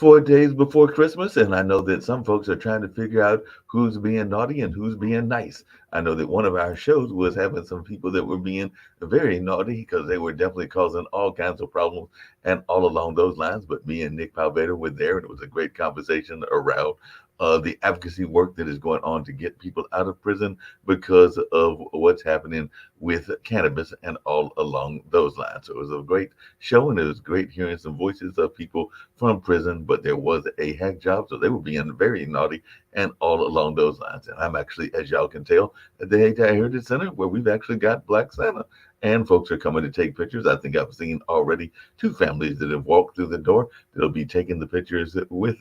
4 days before Christmas, and I know that some folks are trying to figure out who's being naughty and who's being nice. I know that one of our shows was having some people that were being very naughty because they were definitely causing all kinds of problems and all along those lines. But me and Nick Palvader were there, and it was a great conversation around the advocacy work that is going on to get people out of prison because of what's happening with cannabis and all along those lines. So it was a great show, and it was great hearing some voices of people from prison, but there was a hack job, so they were being very naughty and all along those lines. And I'm actually, as y'all can tell, at the Hayti Heritage Center where we've actually got Black Santa. And folks are coming to take pictures. I think I've seen already two families that have walked through the door that'll be taking the pictures with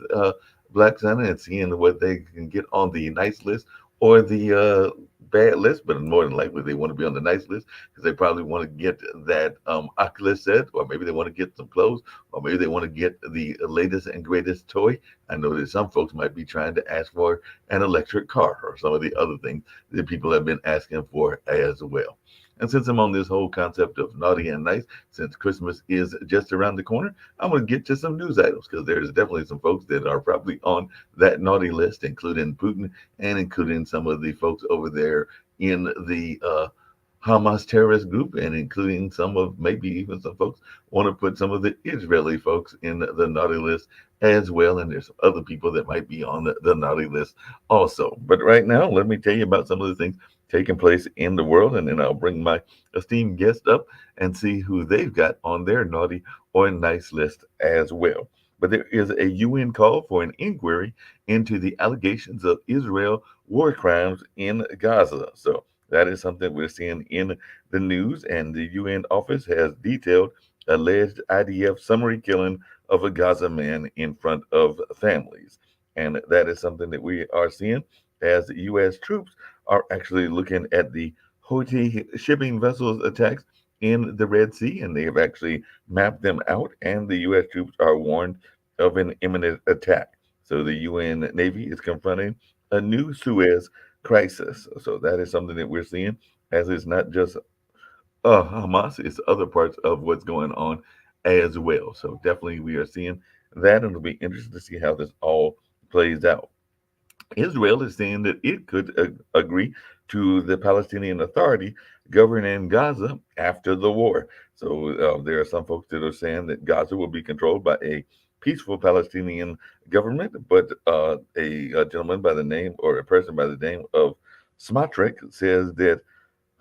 Black Santa and seeing what they can get on the nice list or the bad list, but more than likely they want to be on the nice list because they probably want to get that Oculus set, or maybe they want to get some clothes, or maybe they want to get the latest and greatest toy. I know that some folks might be trying to ask for an electric car or some of the other things that people have been asking for as well. And since I'm on this whole concept of naughty and nice, since Christmas is just around the corner, I'm going to get to some news items because there's definitely some folks that are probably on that naughty list, including Putin and including some of the folks over there in the Hamas terrorist group, and including some of maybe even some folks want to put some of the Israeli folks in the naughty list as well. And there's some other people that might be on the naughty list also. But right now, let me tell you about some of the things taking place in the world, and then I'll bring my esteemed guest up and see who they've got on their naughty or nice list as well. But there is a UN call for an inquiry into the allegations of Israel war crimes in Gaza. So that is something we're seeing in the news, and the UN office has detailed alleged IDF summary killing of a Gaza man in front of families. And that is something that we are seeing as the U.S. troops are actually looking at the Houthi shipping vessels attacks in the Red Sea, and they have actually mapped them out, and the U.S. troops are warned of an imminent attack. So the UN Navy is confronting a new Suez crisis. So that is something that we're seeing, as it's not just Hamas, it's other parts of what's going on as well. So definitely we are seeing that, and it'll be interesting to see how this all plays out. Israel is saying that it could agree to the Palestinian Authority governing Gaza after the war. So there are some folks that are saying that Gaza will be controlled by a peaceful Palestinian government, but a gentleman by the name, or a person by the name of Smotrich, says that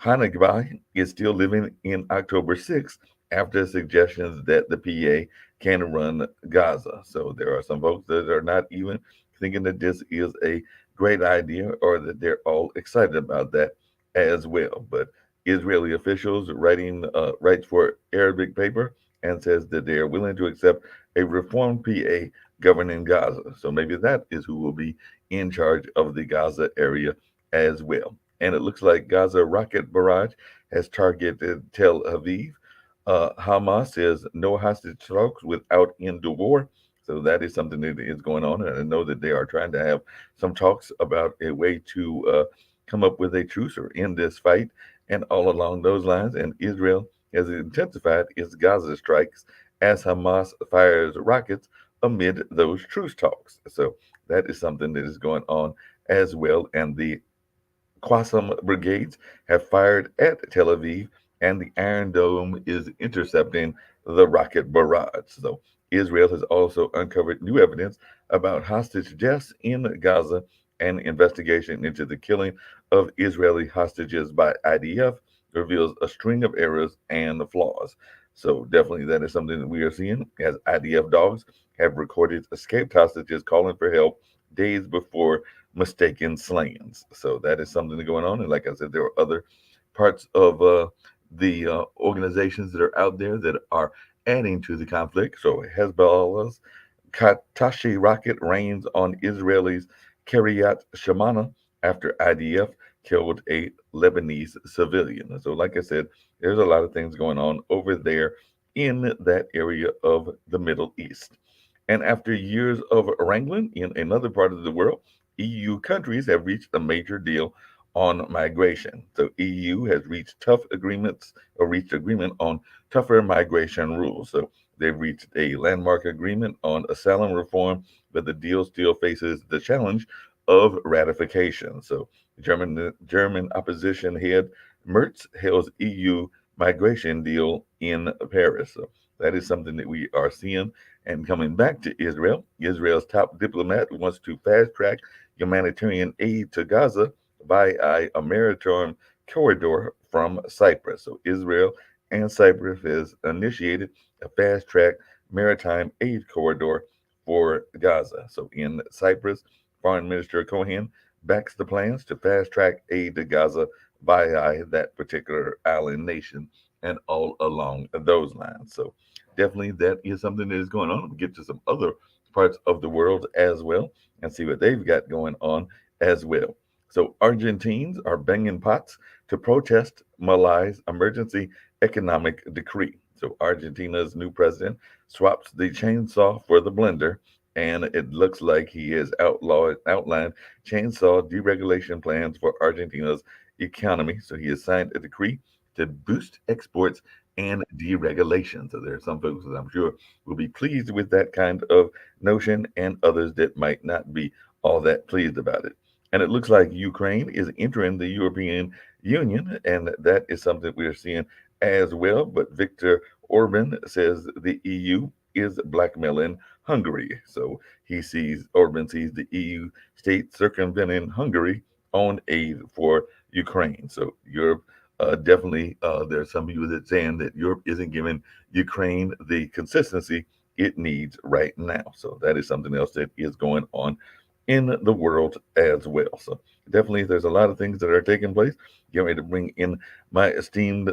Hanegbi is still living in October 6th after suggestions that the PA can run Gaza. So there are some folks that are not even thinking that this is a great idea, or that they're all excited about that as well. But Israeli officials writes for Arabic paper and says that they are willing to accept a reformed PA governing Gaza. So maybe that is who will be in charge of the Gaza area as well. And it looks like Gaza rocket barrage has targeted Tel Aviv. Hamas says no hostage talks without end to war. So that is something that is going on, and I know that they are trying to have some talks about a way to come up with a truce or end this fight, and all along those lines. And Israel has intensified its Gaza strikes as Hamas fires rockets amid those truce talks. So that is something that is going on as well. And the Qassam brigades have fired at Tel Aviv, and the Iron Dome is intercepting the rocket barrage. So Israel has also uncovered new evidence about hostage deaths in Gaza, and investigation into the killing of Israeli hostages by IDF reveals a string of errors and flaws. So definitely that is something that we are seeing, as IDF dogs have recorded escaped hostages calling for help days before mistaken slayings. So that is something going on. And like I said, there are other parts of the organizations that are out there that are adding to the conflict. So Hezbollah's Katashi rocket rains on Israelis Kiryat Shemana after IDF killed a Lebanese civilian. So, like I said, there's a lot of things going on over there in that area of the Middle East. And after years of wrangling in another part of the world, EU countries have reached a major deal on migration. So EU has reached agreement on tougher migration rules. So they've reached a landmark agreement on asylum reform, but the deal still faces the challenge of ratification. So, German opposition head Merz hails EU migration deal in Paris. So that is something that we are seeing. And coming back to Israel, Israel's top diplomat wants to fast track humanitarian aid to Gaza via a maritime corridor from Cyprus. So Israel and Cyprus has initiated a fast track maritime aid corridor for Gaza. So in Cyprus, Foreign Minister Cohen backs the plans to fast track aid to Gaza via that particular island nation and all along those lines. So definitely that is something that is going on. We'll get to some other parts of the world as well and see what they've got going on as well. So Argentines are banging pots to protest Malay's emergency economic decree. So Argentina's new president swaps the chainsaw for the blender, and it looks like he has outlined chainsaw deregulation plans for Argentina's economy. So he has signed a decree to boost exports and deregulation. So there are some folks that I'm sure will be pleased with that kind of notion, and others that might not be all that pleased about it. And it looks like Ukraine is entering the European Union, and that is something we are seeing as well. But Viktor Orban says the EU is blackmailing Hungary. So Orban sees the EU state circumventing Hungary on aid for Ukraine. So Europe definitely, there are some people that saying that Europe isn't giving Ukraine the consistency it needs right now. So that is something else that is going on in the world as well. So definitely, there's a lot of things that are taking place. Get ready to bring in my esteemed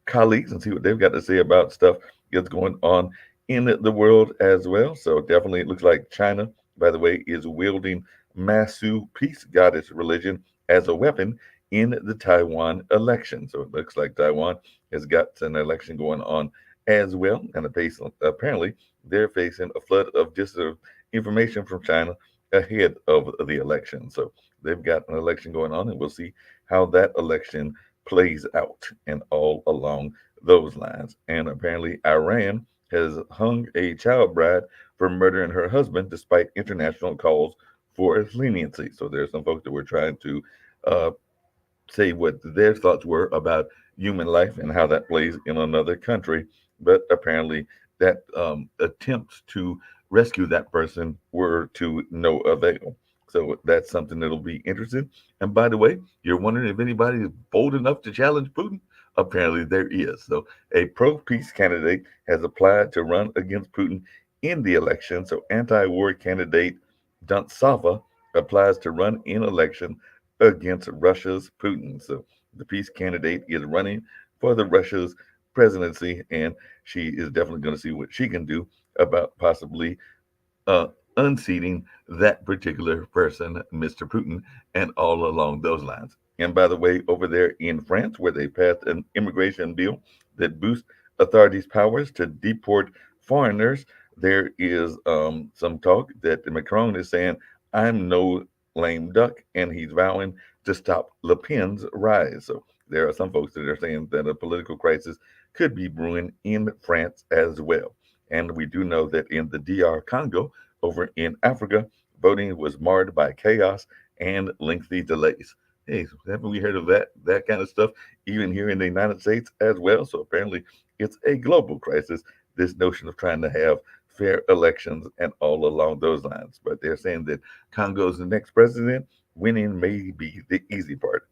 colleagues and see what they've got to say about stuff that's going on in the world as well. So definitely, it looks like China, by the way, is wielding Masu peace goddess religion as a weapon in the Taiwan election. So it looks like Taiwan has got an election going on as well. And apparently, they're facing a flood of disinformation from China ahead of the election. So they've got an election going on, and we'll see how that election plays out and all along those lines. And apparently, Iran has hung a child bride for murdering her husband despite international calls for leniency. So there's some folks that were trying to uh, say what their thoughts were about human life and how that plays in another country. But apparently, that attempts to rescue that person were to no avail. So that's something that'll be interesting. And by the way, you're wondering if anybody is bold enough to challenge Putin? Apparently, there is. So a pro peace candidate has applied to run against Putin in the election. So anti war candidate Duntsava applies to run in election against Russia's Putin. So the peace candidate is running for the Russia's presidency, and she is definitely going to see what she can do about possibly uh, unseating that particular person, Mr. Putin, and all along those lines. And by the way, over there in France, where they passed an immigration bill that boosts authorities' powers to deport foreigners, there is some talk that Macron is saying, I'm no lame duck, and he's vowing to stop Le Pen's rise. So there are some folks that are saying that a political crisis could be brewing in France as well. And we do know that in the DR Congo, over in Africa, voting was marred by chaos and lengthy delays. Hey, haven't we heard of that kind of stuff even here in the United States as well? So apparently it's a global crisis, this notion of trying to have fair elections and all along those lines. But they're saying that Congo's next president, winning may be the easy part.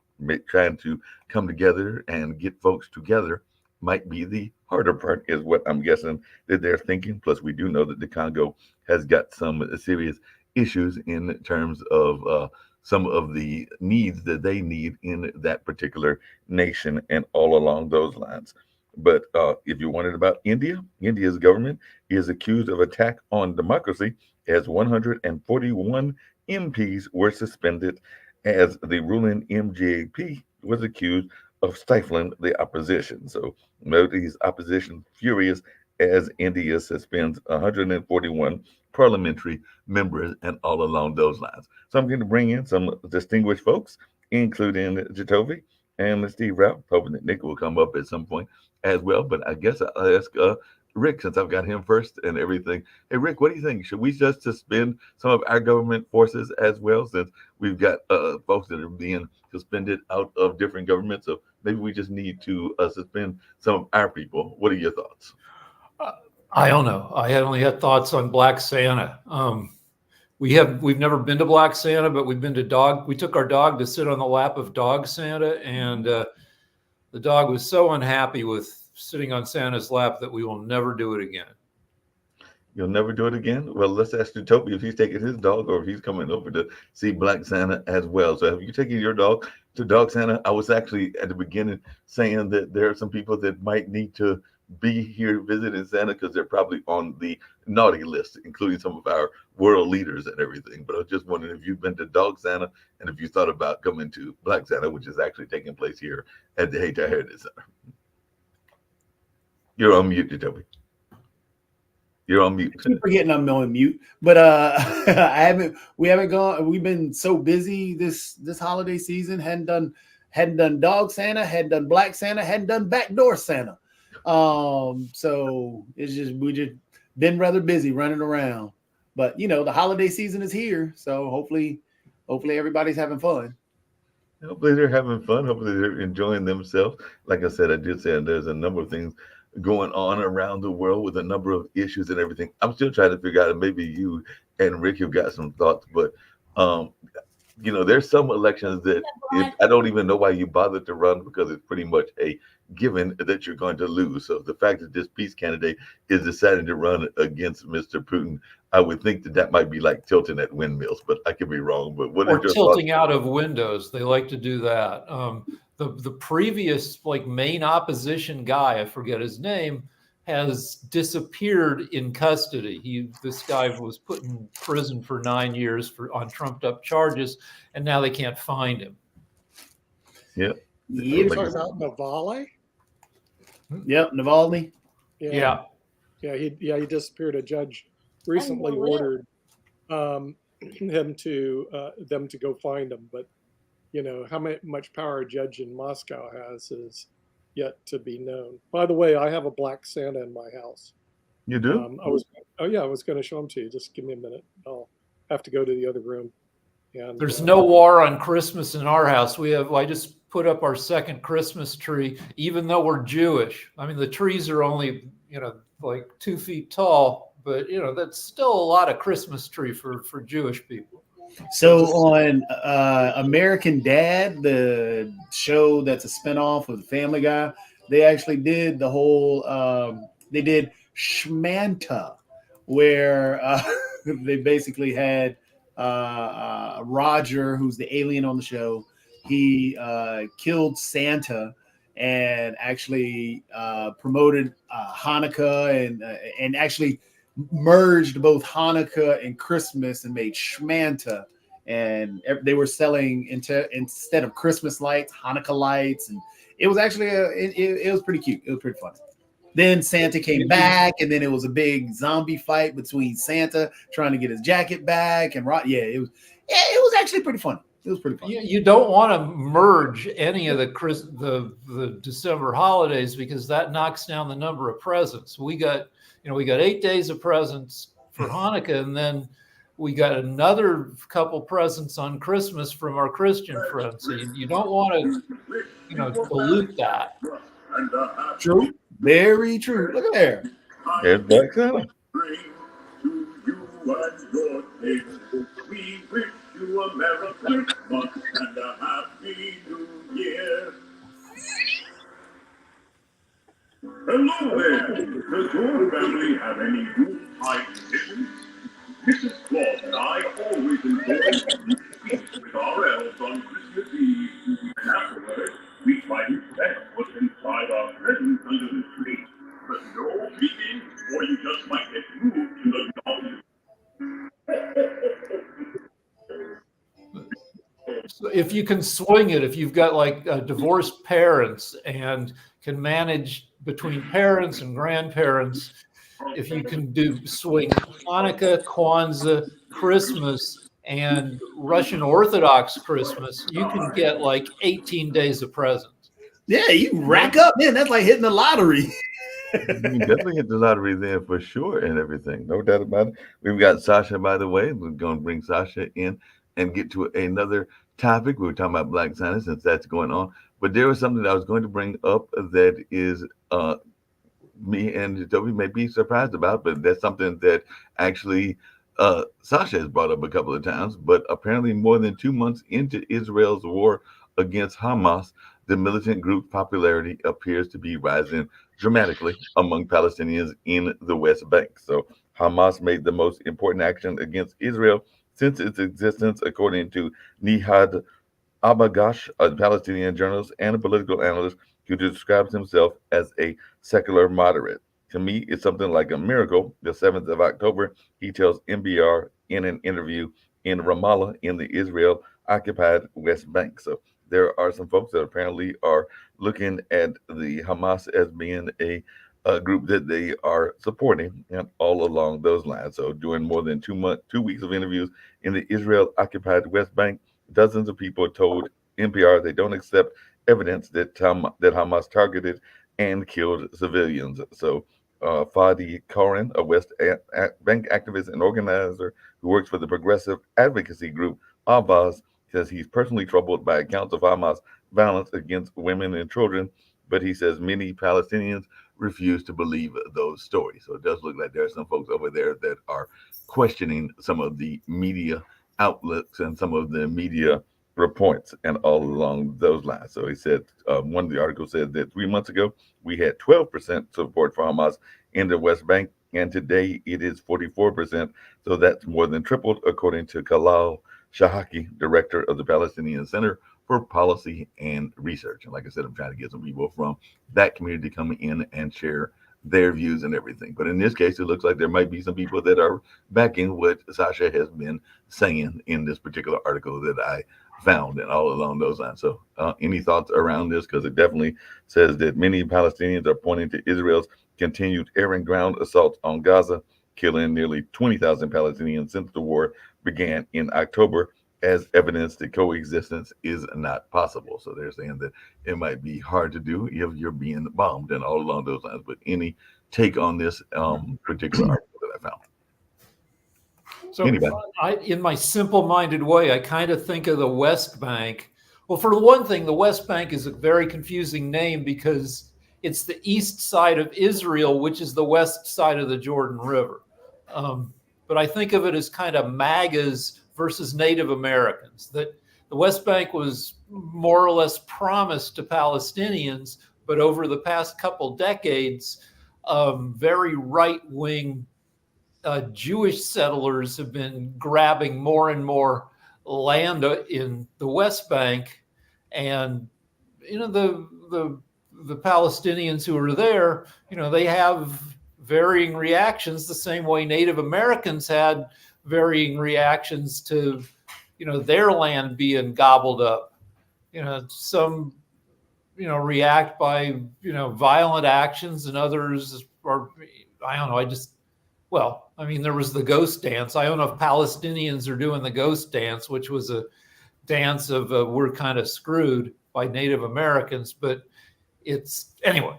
Trying to come together and get folks together might be the harder part, is what I'm guessing that they're thinking. Plus, we do know that the Congo has got some serious issues in terms of some of the needs that they need in that particular nation and all along those lines. But if you're wondering about India, India's government is accused of attack on democracy as 141 MPs were suspended as the ruling MJP was accused of stifling the opposition. So Modi's opposition furious as India suspends 141 parliamentary members and all along those lines. So I'm going to bring in some distinguished folks, including Jatovi and Steve Rao, hoping that Nick will come up at some point as well. But I guess I'll ask Rick, since I've got him first and everything. Hey, Rick, what do you think? Should we just suspend some of our government forces as well, since we've got folks that are being suspended out of different governments? So maybe we just need to suspend some of our people. What are your thoughts? I don't know. I only had thoughts on Black Santa. We've never been to Black Santa, but we've been to dog. We took our dog to sit on the lap of Dog Santa, and the dog was so unhappy with sitting on Santa's lap that we will never do it again. You'll never do it again? Well, let's ask Utopia if he's taking his dog or if he's coming over to see Black Santa as well. So have you taken your dog to Dog Santa? I was actually at the beginning saying that there are some people that might need to be here visiting Santa because they're probably on the naughty list, including some of our world leaders and everything. But I was just wondering if you've been to Dog Santa and if you thought about coming to Black Santa, which is actually taking place here at the Hayti Heritage Center. You're on mute, Utopia. You're on mute. I keep forgetting I'm on mute, but we haven't gone. We've been so busy this holiday season. Hadn't done Dog Santa, hadn't done Black Santa, hadn't done Backdoor Santa. So we just been rather busy running around. But the holiday season is here, so hopefully everybody's having fun. Hopefully they're having fun. Hopefully they're enjoying themselves. Like I said, I did say there's a number of things going on around the world with a number of issues and everything. I'm still trying to figure out, and maybe you and Rick have got some thoughts, but there's some elections that I don't even know why you bothered to run, because it's pretty much a given that you're going to lose. So the fact that this peace candidate is deciding to run against Mr. Putin, I would think that might be like tilting at windmills, but I could be wrong. But what or tilting out of windows? They like to do that. The previous main opposition guy, I forget his name, has disappeared in custody. This guy was put in prison for 9 years on trumped up charges, and now they can't find him. Yeah. You're talking about Navalny? Yep, Navalny. Yeah. He disappeared. A judge recently ordered them to go find him, but how much power a judge in Moscow has is yet to be known. By the way, I have a Black Santa in my house. You do? I was going to show him to you. Just give me a minute. I'll have to go to the other room. And there's no war on Christmas in our house. I just put up our second Christmas tree, even though we're Jewish. I mean, the trees are only 2 feet tall, but that's still a lot of Christmas tree for Jewish people. So on American Dad, the show that's a spinoff of Family Guy, they actually did the whole they did Shmanta, where they basically had Roger, who's the alien on the show. He killed Santa and actually promoted Hanukkah and actually merged both Hanukkah and Christmas and made Shmanta, and they were selling instead of Christmas lights, Hanukkah lights, and it was actually it was pretty cute. It was pretty funny. Then Santa came back, and then it was a big zombie fight between Santa trying to get his jacket back, and it was actually pretty funny. It was pretty funny. You don't want to merge any of the December holidays, because that knocks down the number of presents. We got 8 days of presents for Hanukkah, and then we got another couple presents on Christmas from our Christian friends. So you don't want to, dilute that. True. Very true. Look at there. Here's Black Santa. We wish you a Merry Christmas and a Happy New Year. Hello there. Does your family have any Yuletide traditions? Mrs. Claus and I always enjoy feast with our elves on Christmas Eve, and afterwards we try to set what's inside our presents under the tree. But no peeking, or you just might get moved to the naughty. So if you can swing it, if you've got divorced parents and can manage between parents and grandparents, if you can swing Hanukkah, Kwanzaa, Christmas, and Russian Orthodox Christmas, you can get 18 days of presents. Yeah, you rack up, man. That's like hitting the lottery. You can definitely hit the lottery there for sure and everything. No doubt about it. We've got Sasha, by the way. We're going to bring Sasha in and get to another topic. We were talking about Black Santa since that's going on. But there was something that I was going to bring up that is me and Toby may be surprised about, but that's something that actually Sasha has brought up a couple of times. But apparently, more than 2 months into Israel's war against Hamas, the militant group's popularity appears to be rising dramatically among Palestinians in the West Bank. So, Hamas made the most important action against Israel since its existence, according to Nihad Abagash, a Palestinian journalist and a political analyst who describes himself as a secular moderate. To me, it's something like a miracle. The 7th of October, he tells NBR in an interview in Ramallah in the Israel occupied West Bank. So there are some folks that apparently are looking at the Hamas as being a group that they are supporting and all along those lines. So doing more than 2 weeks of interviews in the Israel occupied West Bank, dozens of people told NPR they don't accept evidence that Hamas targeted and killed civilians. So Fadi Koren, a West Bank activist and organizer who works for the progressive advocacy group Avaz, says he's personally troubled by accounts of Hamas violence against women and children, but he says many Palestinians refuse to believe those stories. So it does look like there are some folks over there that are questioning some of the media outlets and some of the media reports and all along those lines. So he said, one of the articles said that 3 months ago, we had 12% support for Hamas in the West Bank, and today it is 44%. So that's more than tripled, according to Kalal Shahaki, director of the Palestinian Center for Policy and Research. And like I said, I'm trying to get some people from that community coming in and share their views and everything. But in this case, it looks like there might be some people that are backing what Sasha has been saying in this particular article that I found and all along those lines. So any thoughts around this? Because it definitely says that many Palestinians are pointing to Israel's continued air and ground assaults on Gaza, killing nearly 20,000 Palestinians since the war began in October, as evidence that coexistence is not possible. So they're saying that it might be hard to do if you're being bombed and all along those lines. But any take on this particular article that I found? So in my simple-minded way, I kind of think of the West Bank. Well, for one thing, the West Bank is a very confusing name because it's the east side of Israel, which is the west side of the Jordan River. But I think of it as kind of MAGAs versus Native Americans, that the West Bank was more or less promised to Palestinians, but over the past couple decades, very right-wing Jewish settlers have been grabbing more and land in the West Bank, and the Palestinians who are there, they have varying reactions the same way Native Americans had varying reactions to their land being gobbled up. Some react by violent actions, and others are, I don't know, there was the ghost dance. I don't know if Palestinians are doing the ghost dance, which was a dance of we're kind of screwed by Native Americans, but it's anyway.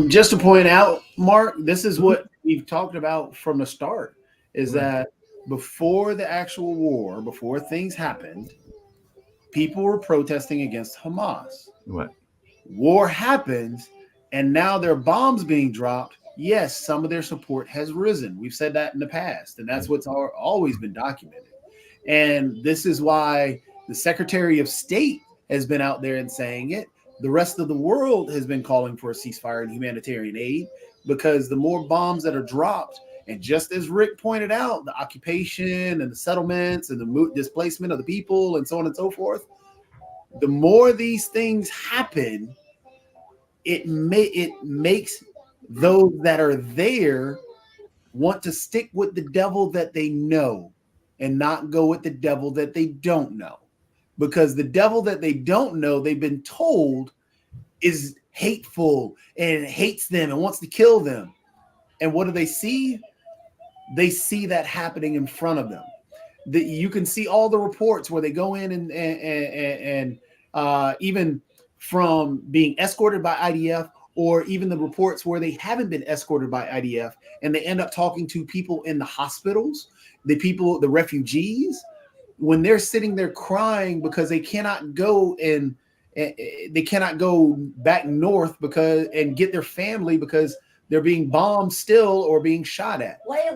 Just to point out, Mark, this is what we've talked about from the start, is that before the actual war, before things happened, people were protesting against Hamas. Right. War happens, and now there are bombs being dropped. Yes, some of their support has risen. We've said that in the past, and that's what's always been documented. And this is why the Secretary of State has been out there and saying it. The rest of the world has been calling for a ceasefire and humanitarian aid, because the more bombs that are dropped, and just as Rick pointed out, the occupation and the settlements and the displacement of the people and so on and so forth, the more these things happen, it makes those that are there want to stick with the devil that they know and not go with the devil that they don't know. Because the devil that they don't know, they've been told, is hateful and hates them and wants to kill them. And what do they see? They see that happening in front of them. You can see all the reports where they go in and even from being escorted by IDF or even the reports where they haven't been escorted by IDF and they end up talking to people in the hospitals, the refugees, when they're sitting there crying because they cannot go back north and get their family because they're being bombed still or being shot at. There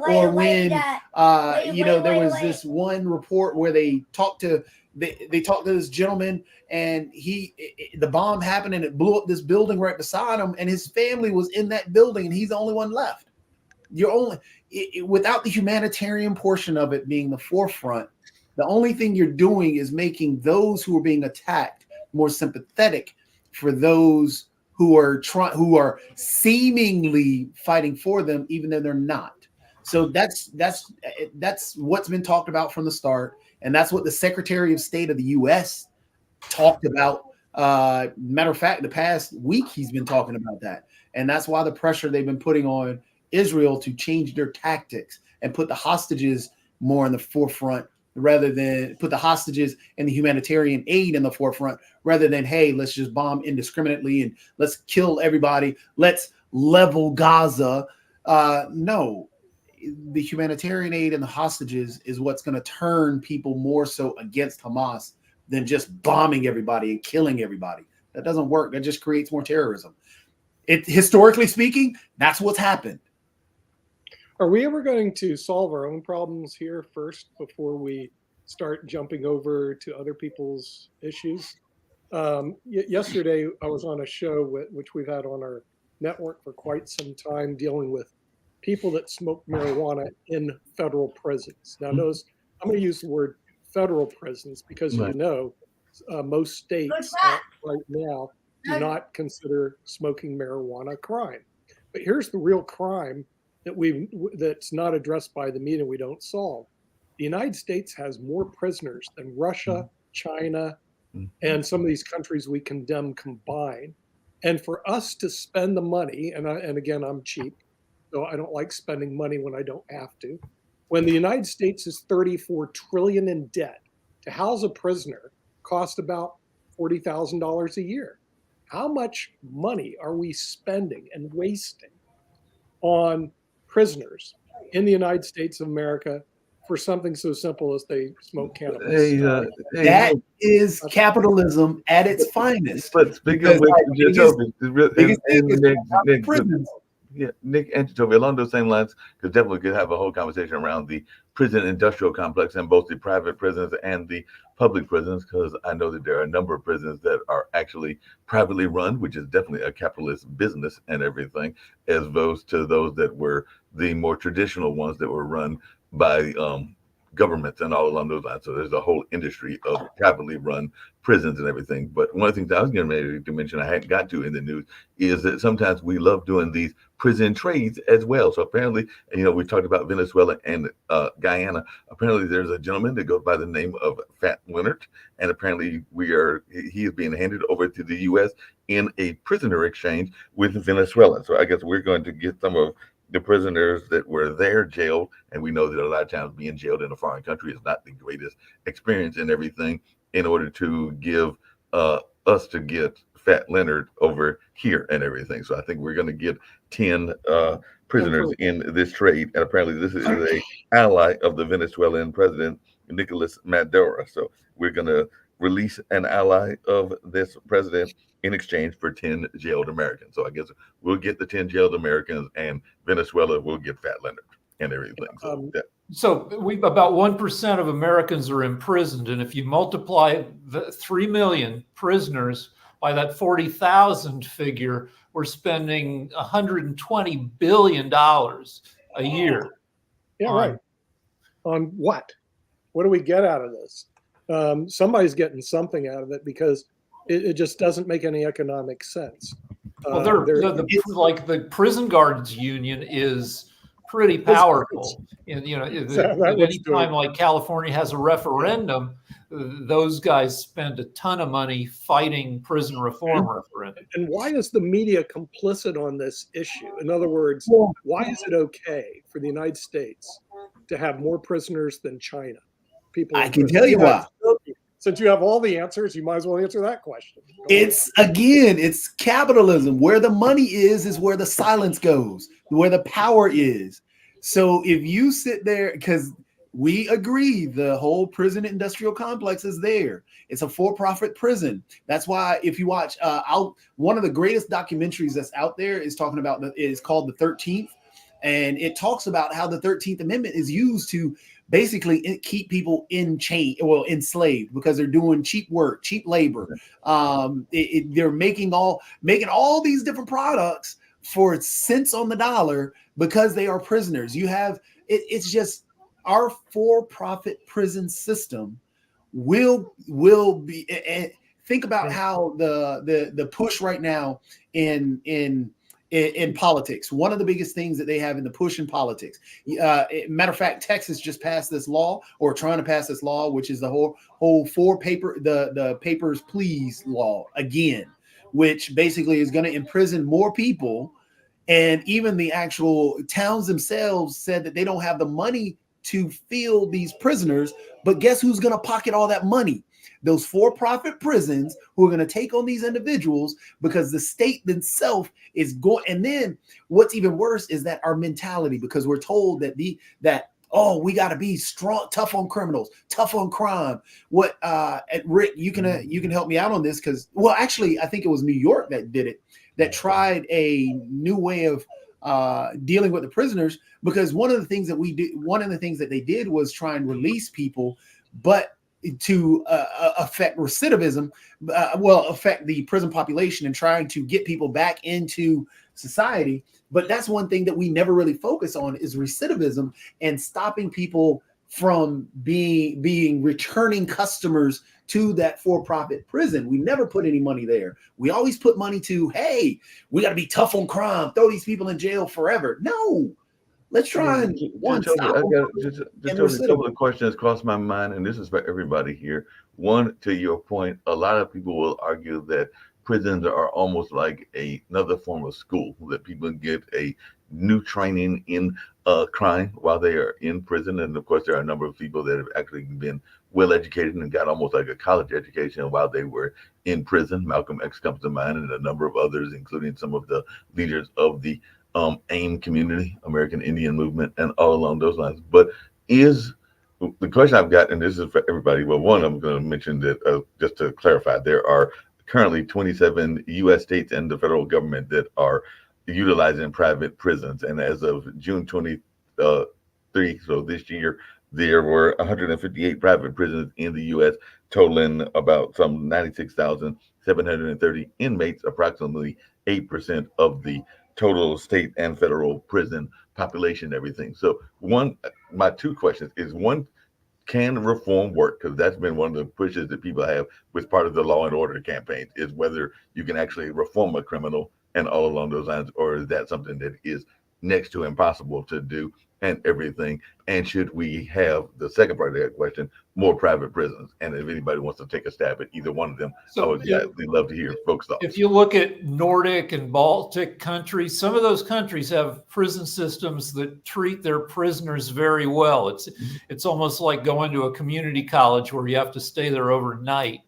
was this one report where they talked to this gentleman, and the bomb happened and it blew up this building right beside him, and his family was in that building and he's the only one left. Without the humanitarian portion of it being the forefront, the only thing you're doing is making those who are being attacked more sympathetic for those who are seemingly fighting for them, even though they're not. So that's what's been talked about from the start, and that's what the Secretary of State of the U.S. talked about. Matter of fact, the past week he's been talking about that, and that's why the pressure they've been putting on Israel to change their tactics and put the hostages more in the forefront, rather than put the hostages and the humanitarian aid in the forefront, rather than, hey, let's just bomb indiscriminately and let's kill everybody. Let's level Gaza. No, the humanitarian aid and the hostages is what's going to turn people more so against Hamas than just bombing everybody and killing everybody. That doesn't work. That just creates more terrorism. Historically speaking, that's what's happened. Are we ever going to solve our own problems here first before we start jumping over to other people's issues? Yesterday, I was on a show which we've had on our network for quite some time, dealing with people that smoke marijuana in federal prisons. Now, notice I'm going to use the word federal prisons because most states right now do not consider smoking marijuana a crime. But here's the real crime that's not addressed by the media, we don't solve. The United States has more prisoners than Russia, China, and some of these countries we condemn combined. And for us to spend the money, and again, I'm cheap, so I don't like spending money when I don't have to. When the United States is $34 trillion in debt, to house a prisoner costs about $40,000 a year. How much money are we spending and wasting on prisoners in the United States of America for something so simple as they smoke cannabis? That is capitalism at its finest. But speaking of Nick and Jacoby, along those same lines, because definitely could have a whole conversation around the prison industrial complex and both the private prisons and the public prisons, because I know that there are a number of prisons that are actually privately run, which is definitely a capitalist business and everything, as opposed to those that were the more traditional ones that were run by governments and all along those lines. So there's a whole industry of privately run prisons and everything. But one of the things I was getting to mention I hadn't got to in the news is that sometimes we love doing these prison trades as well. So apparently, we talked about Venezuela and Guyana. Apparently there's a gentleman that goes by the name of Fat Leonard, and apparently he is being handed over to the U.S. in a prisoner exchange with Venezuela. So I guess we're going to get some of the prisoners that were there jailed, and we know that a lot of times being jailed in a foreign country is not the greatest experience and everything, in order to give us to get Fat Leonard over here and everything. So I think we're going to get 10 prisoners in this trade, and apparently this is a ally of the Venezuelan president Nicolas Maduro. So we're going to release an ally of this president in exchange for 10 jailed Americans. So I guess we'll get the 10 jailed Americans, and Venezuela will get Fat Leonard and everything. So about 1% of Americans are imprisoned, and if you multiply the 3 million prisoners by that 40,000 figure, we're spending $120 billion a year. Yeah, right. On what? What do we get out of this? Somebody's getting something out of it, because it just doesn't make any economic sense. Well, the prison guards union is pretty powerful. And anytime like California has a referendum, those guys spend a ton of money fighting prison reform referendum. And why is the media complicit on this issue? In other words, why is it okay for the United States to have more prisoners than China? I can tell you why. since you have all the answers, you might as well answer that question. It's capitalism. Where the money is where the silence goes, where the power is. So if you sit there, because we agree the whole prison industrial complex is there. It's a for-profit prison. That's why if you watch one of the greatest documentaries that's out there is talking about is called The 13th. And it talks about how the 13th Amendment is used to basically keep people enslaved because they're doing cheap work, cheap labor. They're making all these different products for cents on the dollar because they are prisoners. You have it's just our for-profit prison system will be. And think about how the push right now in politics. One of the biggest things that they have in the push in politics. Matter of fact, Texas just passed this law, or trying to pass this law, which is the whole the papers please law again, which basically is going to imprison more people. And even the actual towns themselves said that they don't have the money to fill these prisoners. But guess who's going to pocket all that money? Those for-profit prisons who are going to take on these individuals because the state themselves is going. And then what's even worse is that our mentality, because we're told that we got to be strong, tough on criminals, tough on crime. What Rick, you can help me out on this because, well, actually, I think it was New York that did it, that tried a new way of dealing with the prisoners, because one of the things that they did was try and release people, but to affect recidivism, affect the prison population and trying to get people back into society. But that's one thing that we never really focus on is recidivism and stopping people from being returning customers to that for-profit prison. We never put any money there. We always put money to, hey, we got to be tough on crime, throw these people in jail forever. No, let's try and just a couple of questions crossed my mind, and this is for everybody here. One, to your point, a lot of people will argue that prisons are almost like another form of school, that people get a new training in crime while they are in prison. And of course, there are a number of people that have actually been well educated and got almost like a college education while they were in prison. Malcolm X comes to mind, and a number of others, including some of the leaders of the AIM community, American Indian Movement, and all along those lines. But is the question I've got, and this is for everybody, well, one, I'm going to mention that just to clarify, there are currently 27 U.S. states and the federal government that are utilizing private prisons. And as of June 23, so this year, there were 158 private prisons in the U.S., totaling about some 96,730 inmates, approximately 8% of the total state and federal prison population, everything. So my two questions is, one, can reform work? Because that's been one of the pushes that people have with part of the law and order campaign, is whether you can actually reform a criminal and all along those lines, or is that something that is next to impossible to do and everything? And should we have, the second part of that question, more private prisons? And if anybody wants to take a stab at either one of them, I would love to hear folks' thoughts. If you look at Nordic and Baltic countries, some of those countries have prison systems that treat their prisoners very well. It's almost like going to a community college where you have to stay there overnight.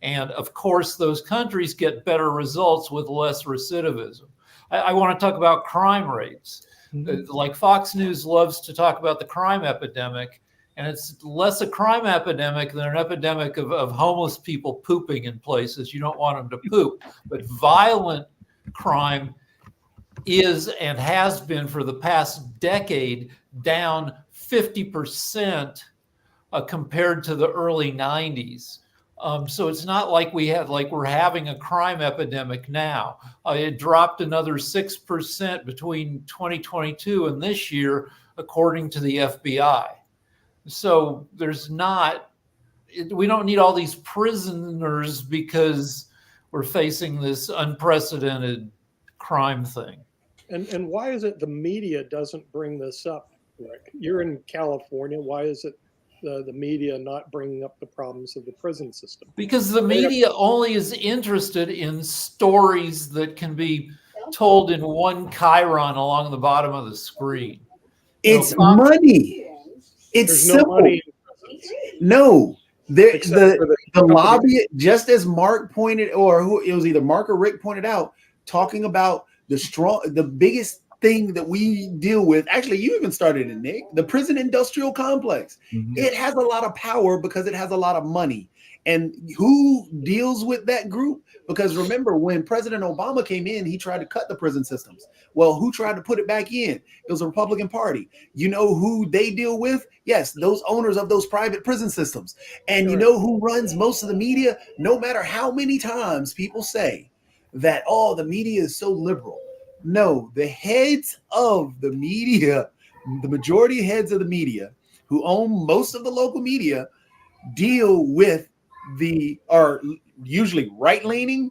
And of course, those countries get better results with less recidivism. I want to talk about crime rates. Like Fox News loves to talk about the crime epidemic, and it's less a crime epidemic than an epidemic of homeless people pooping in places you don't want them to poop. But violent crime is and has been for the past decade down 50% compared to the early 90s. So it's not like we're having a crime epidemic now. It dropped another 6% between 2022 and this year, according to the FBI. So we don't need all these prisoners because we're facing this unprecedented crime thing. And why is it the media doesn't bring this up, Rick? You're in California. Why is it the media not bringing up the problems of the prison system? Because the media only is interested in stories that can be told in one chyron along the bottom of the screen. It's money. It's There's simple. no money. No, Except for the The lobby, just as Mark pointed, or who it was either Mark or Rick pointed out, talking about the biggest thing that we deal with. Actually, you even started it, Nick. The prison industrial complex. It has a lot of power because it has a lot of money. And who deals with that group? Because remember, when President Obama came in, he tried to cut the prison systems. Well, who tried to put it back in? It was the Republican Party. You know who they deal with? Yes, those owners of those private prison systems. And you know who runs most of the media? No matter how many times people say that, oh, the media is so liberal. No, the heads of the media, the majority heads of the media who own most of the local media deal with are usually right-leaning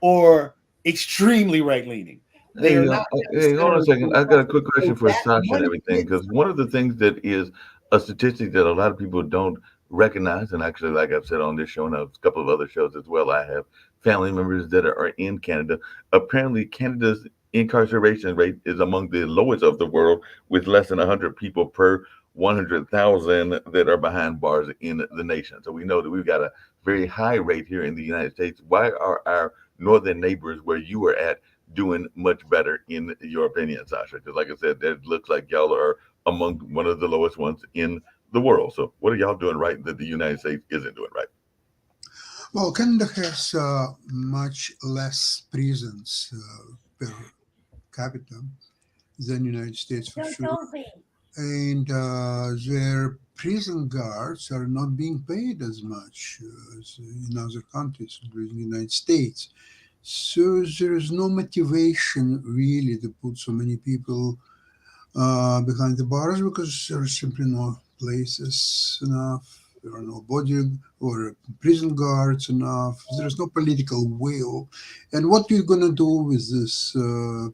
or extremely right-leaning. They are not. Hey, hold on a second. I got a quick question for Sasha and everything, because one of the things that is a statistic that a lot of people don't recognize, and actually, like I've said on this show and a couple of other shows as well, I have family members that are in Canada. Apparently, Canada's incarceration rate is among the lowest of the world, with less than 100 people per 100,000 that are behind bars in the nation. So we know that we've got a very high rate here in the United States. Why are our northern neighbors, where you were at, doing much better in your opinion, Sasha? Because like I said, it looks like y'all are among one of the lowest ones in the world. So what are y'all doing right that the United States isn't doing right? Well, Canada has much less prisons per capita than United States for sure. And their prison guards are not being paid as much as in other countries, including the United States. So there is no motivation really to put so many people behind the bars, because there are simply no places enough. There are no body or prison guards enough. There is no political will. And what you're going to do with these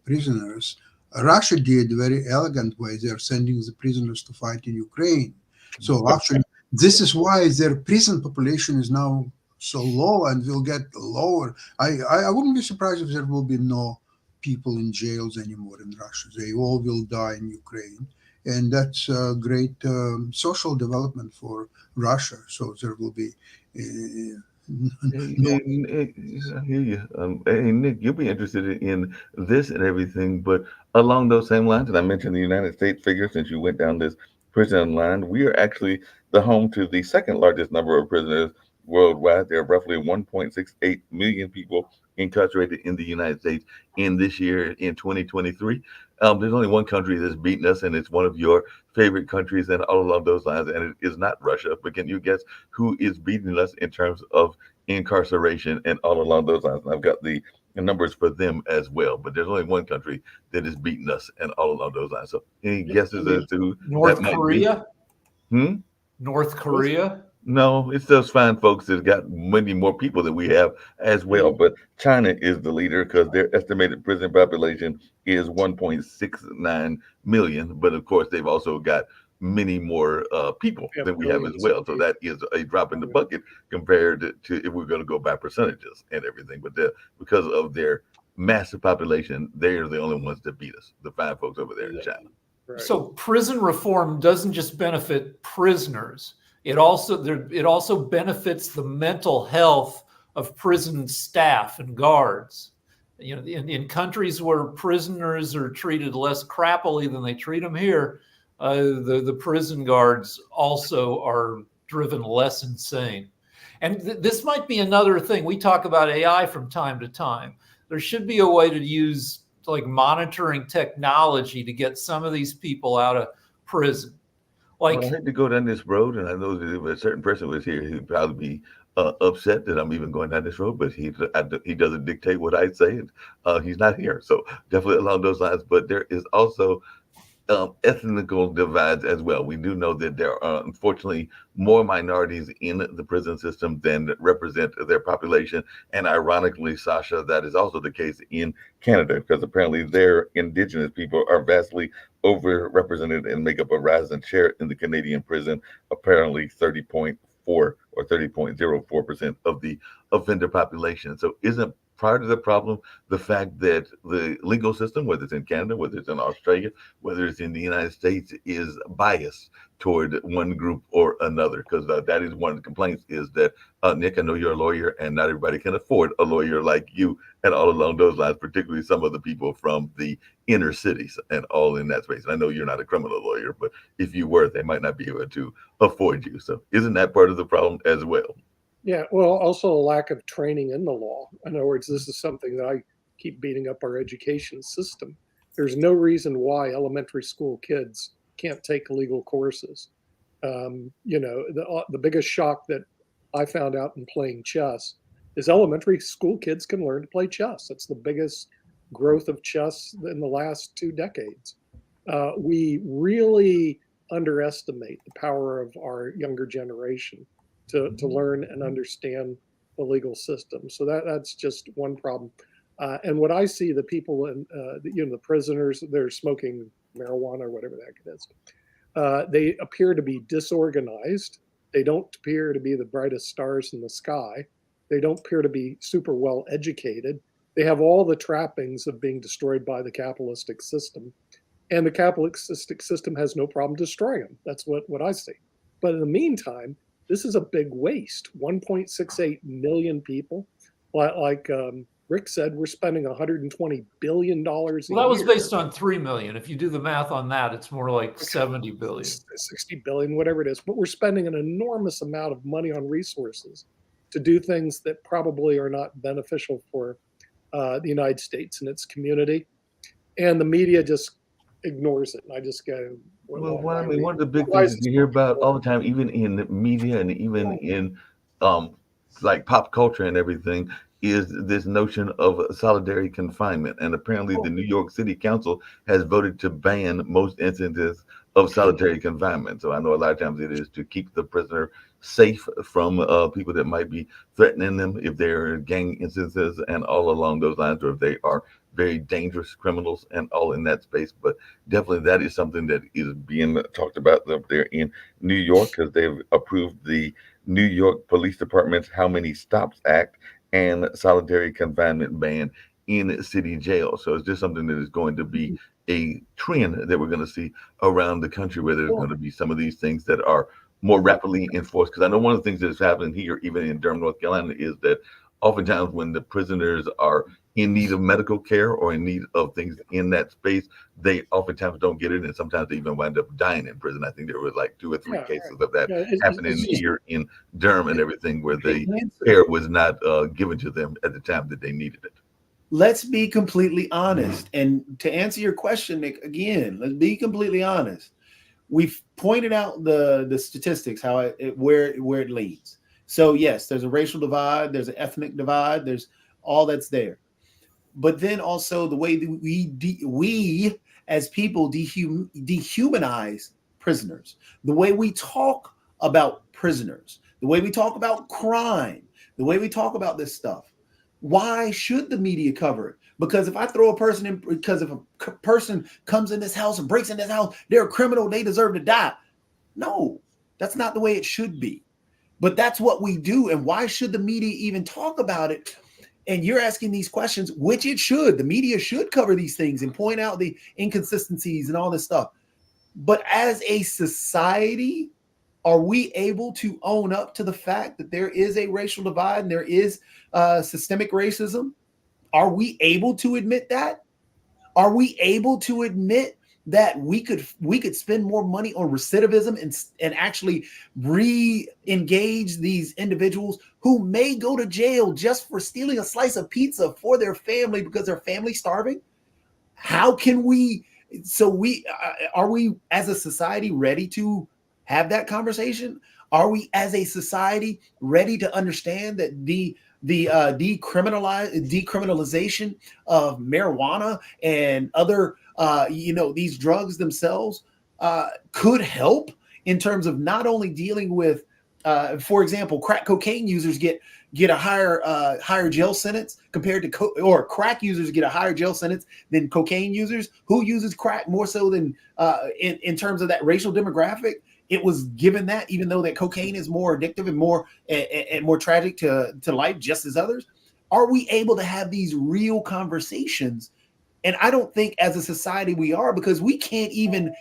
prisoners? Russia did very elegant way. They are sending the prisoners to fight in Ukraine. So actually, this is why their prison population is now so low and will get lower. I wouldn't be surprised if there will be no people in jails anymore in Russia. They all will die in Ukraine. And that's a great social development for Russia. So there will be I hear you. Hey, Nick, you'll be interested in this and everything, but along those same lines, and I mentioned the United States figure since you went down this prison line, we are actually the home to the second largest number of prisoners worldwide. There are roughly 1.68 million people incarcerated in the United States in this year, in 2023. There's only one country that's beaten us, and it's one of your favorite countries, and all along those lines, and it is not Russia. But can you guess who is beating us in terms of incarceration and all along those lines? And I've got the numbers for them as well, but there's only one country that is beating us and all along those lines. So any guesses as to who North that Korea? Might be? North Korea? No, it's those fine folks that got many more people than we have as well. But China is the leader because their estimated prison population is 1.69 million. But of course, they've also got many more people than we have as well. So that is a drop in the bucket compared to if we're going to go by percentages and everything. But because of their massive population, they're the only ones that beat us, the fine folks over there in China. Right. So prison reform doesn't just benefit prisoners. It also benefits the mental health of prison staff and guards. You know, in countries where prisoners are treated less crappily than they treat them here, the prison guards also are driven less insane. And this might be another thing. We talk about AI from time to time. There should be a way to use like monitoring technology to get some of these people out of prison. Like, well, I hate to go down this road, and I know that if a certain person was here, he'd probably be upset that I'm even going down this road. But he doesn't dictate what I say, and he's not here, so definitely along those lines. But there is also ethnical divides as well. We do know that there are unfortunately more minorities in the prison system than represent their population. And ironically, Sasha, that is also the case in Canada, because apparently their indigenous people are vastly overrepresented and make up a rising share in the Canadian prison, apparently 30.4 or 30.04% of the offender population. So isn't part of the problem the fact that the legal system, whether it's in Canada, whether it's in Australia, whether it's in the United States, is biased toward one group or another? Because that is one of the complaints is that, Nick, I know you're a lawyer and not everybody can afford a lawyer like you and all along those lines, particularly some of the people from the inner cities and all in that space. And I know you're not a criminal lawyer, but if you were, they might not be able to afford you. So isn't that part of the problem as well? Yeah, well, also a lack of training in the law. In other words, this is something that I keep beating up our education system. There's no reason why elementary school kids can't take legal courses. The biggest shock that I found out in playing chess is elementary school kids can learn to play chess. It's the biggest growth of chess in the last 2 decades. We really underestimate the power of our younger generation to learn and understand the legal system. So that's just one problem. And what I see, the people in, the prisoners, they're smoking marijuana or whatever the heck it is. They appear to be disorganized. They don't appear to be the brightest stars in the sky. They don't appear to be super well educated. They have all the trappings of being destroyed by the capitalistic system. And the capitalistic system has no problem destroying them. That's what I see. But in the meantime, this is a big waste. 1.68 million people. Like Rick said, we're spending $120 billion a year. Well, that was based on 3 million. If you do the math on that, it's more like 70 billion. 60 billion, whatever it is. But we're spending an enormous amount of money on resources to do things that probably are not beneficial for the United States and its community. And the media just ignores it. And I just go, well, I mean, one of the big things you hear about all the time, even in the media and even in like pop culture and everything, is this notion of solitary confinement. And apparently the New York City Council has voted to ban most instances of solitary confinement. So I know a lot of times it is to keep the prisoner safe from people that might be threatening them if they're gang instances and all along those lines, or if they are very dangerous criminals and all in that space. But definitely that is something that is being talked about up there in New York, because they've approved the New York Police Department's How Many Stops Act and solitary confinement ban in city jail. So it's just something that is going to be a trend that we're going to see around the country, where there's going to be some of these things that are more rapidly enforced. Because I know one of the things that is happening here, even in Durham, North Carolina, is that oftentimes when the prisoners are in need of medical care or in need of things in that space, they oftentimes don't get it, and sometimes they even wind up dying in prison. I think there was like 2 or 3 cases of that happening here in Durham and everything, where the care was not given to them at the time that they needed it. Let's be completely honest. And to answer your question, Nick, again, let's be completely honest. We've pointed out the statistics, how where it leads. So yes, there's a racial divide, there's an ethnic divide, there's all that's there. But then also the way that we as people dehumanize prisoners, the way we talk about prisoners, the way we talk about crime, the way we talk about this stuff. Why should the media cover it? Because if I throw a person in, because if a person comes in this house and breaks in this house, they're a criminal, they deserve to die. No, that's not the way it should be. But that's what we do. And why should the media even talk about it? And you're asking these questions, which it should. The media should cover these things and point out the inconsistencies and all this stuff. But as a society, are we able to own up to the fact that there is a racial divide and there is systemic racism? Are we able to admit that? Are we able to admit that we could spend more money on recidivism and actually re-engage these individuals who may go to jail just for stealing a slice of pizza for their family because their family's starving? How can we? So are we as a society ready to have that conversation? Are we as a society ready to understand that the decriminalization of marijuana and other these drugs themselves could help in terms of not only dealing with for example, crack cocaine users get a higher jail sentence compared to or crack users get a higher jail sentence than cocaine users. Who uses crack more so than in terms of that racial demographic? It was given that, even though that cocaine is more addictive and more tragic to life, just as others. Are we able to have these real conversations? And I don't think as a society we are, because we can't even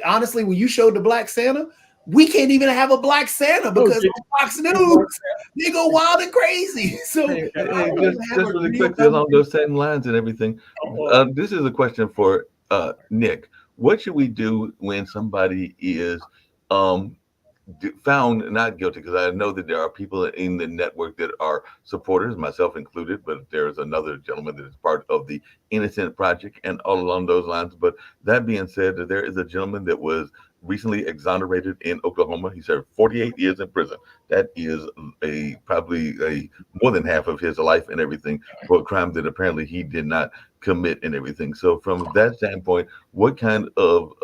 honestly, when you showed the Black Santa, we can't even have a Black Santa because on Fox News they go wild and crazy. So Hey, just really quickly along those same lines and everything. This is a question for Nick. What should we do when somebody is found not guilty? Because I know that there are people in the network that are supporters, myself included, but there's another gentleman that is part of the Innocent Project and all along those lines. But that being said, there is a gentleman that was recently exonerated in Oklahoma. He served 48 years in prison. That is probably more than half of his life and everything for a crime that apparently he did not commit and everything. So from that standpoint, what kind of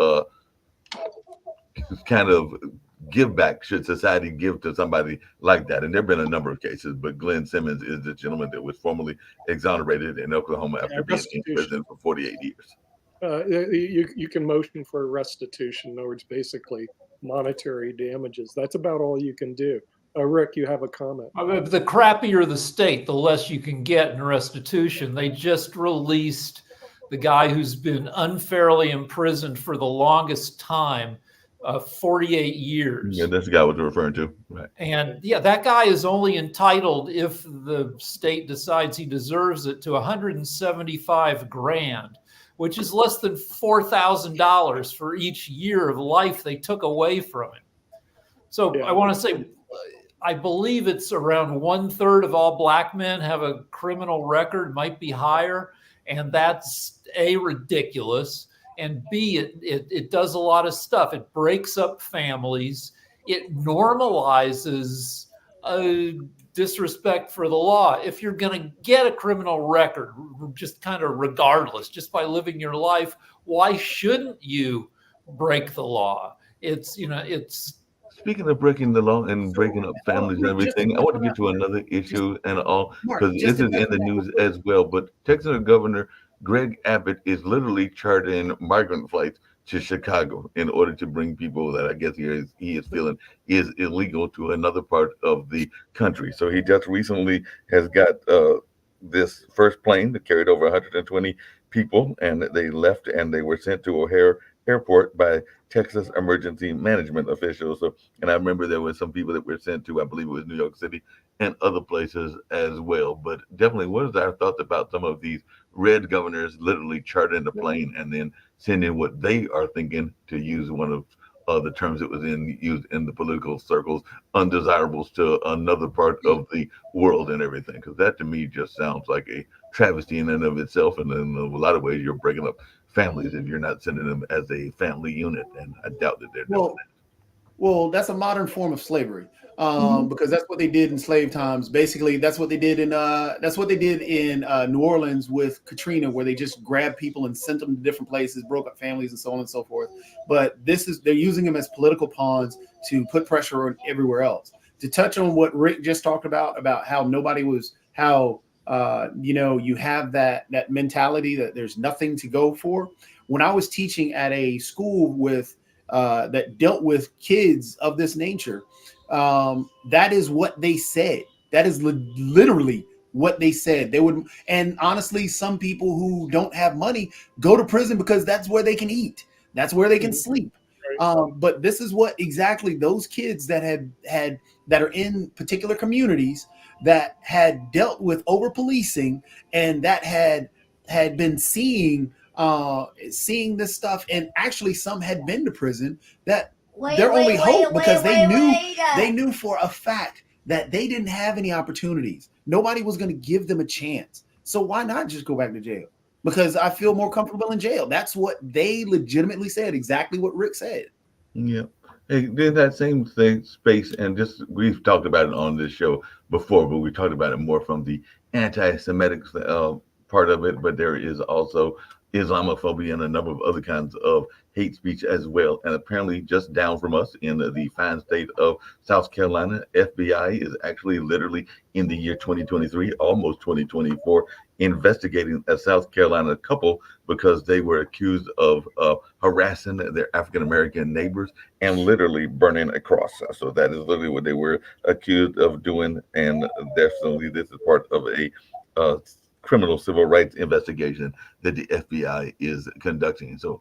give back should society give to somebody like that? And there have been a number of cases, but Glenn Simmons is the gentleman that was formerly exonerated in Oklahoma after being in prison for 48 years. You can motion for restitution. In other words, basically monetary damages. That's about all you can do. Rick, you have a comment. The crappier the state, the less you can get in restitution. They just released the guy who's been unfairly imprisoned for the longest time, 48 years. Yeah, that's the guy I was referring to. Right. And yeah, that guy is only entitled, if the state decides he deserves it, to $175,000, which is less than $4,000 for each year of life they took away from him. So I want to say, I believe it's around 1/3 of all Black men have a criminal record, might be higher. And that's A, ridiculous. And B, it does a lot of stuff. It breaks up families. It normalizes disrespect for the law. If you're going to get a criminal record, just kind of regardless, just by living your life, why shouldn't you break the law? It's Speaking of breaking the law and breaking up families and everything, I want to get to another issue and all, because this is in the news as well. But Texas Governor Greg Abbott is literally chartering migrant flights to Chicago in order to bring people that I guess he is feeling is illegal to another part of the country. So he just recently has got this first plane that carried over 120 people, and they left and they were sent to O'Hare Airport by Texas emergency management officials. So, and I remember there were some people that were sent to, I believe it was New York City and other places as well. But definitely, what is our thoughts about some of these red governors literally chartering the plane and then sending what they are thinking, to use one of the terms that was used in the political circles, undesirables to another part of the world and everything? Because that to me just sounds like a travesty in and of itself. And in a lot of ways, you're breaking up families if you're not sending them as a family unit. And I doubt that they're doing that. Well, that's a modern form of slavery, because that's what they did in slave times. Basically, that's what they did in New Orleans with Katrina, where they just grabbed people and sent them to different places, broke up families, and so on and so forth. But they're using them as political pawns to put pressure on everywhere else. To touch on what Rick just talked about how you have that mentality that there's nothing to go for. When I was teaching at a school with that dealt with kids of this nature, that is what they said. That is literally what they said. They would, and honestly, some people who don't have money go to prison because that's where they can eat. That's where they can sleep. But this is what exactly those kids that that are in particular communities that had dealt with over policing and that had been seeing this stuff, and actually some had been to prison, that their only hope, because they knew for a fact that they didn't have any opportunities. Nobody was going to give them a chance. So why not just go back to jail? Because I feel more comfortable in jail. That's what they legitimately said, exactly what Rick said. Yeah. Hey, in that same space, and just we've talked about it on this show before, but we talked about it more from the anti-Semitic part of it. But there is also Islamophobia and a number of other kinds of hate speech as well. And apparently, just down from us in the fine state of South Carolina, FBI is actually literally in the year 2023, almost 2024, investigating a South Carolina couple because they were accused of harassing their African American neighbors and literally burning a cross. So that is literally what they were accused of doing. And definitely, this is part of a criminal civil rights investigation that the FBI is conducting. So,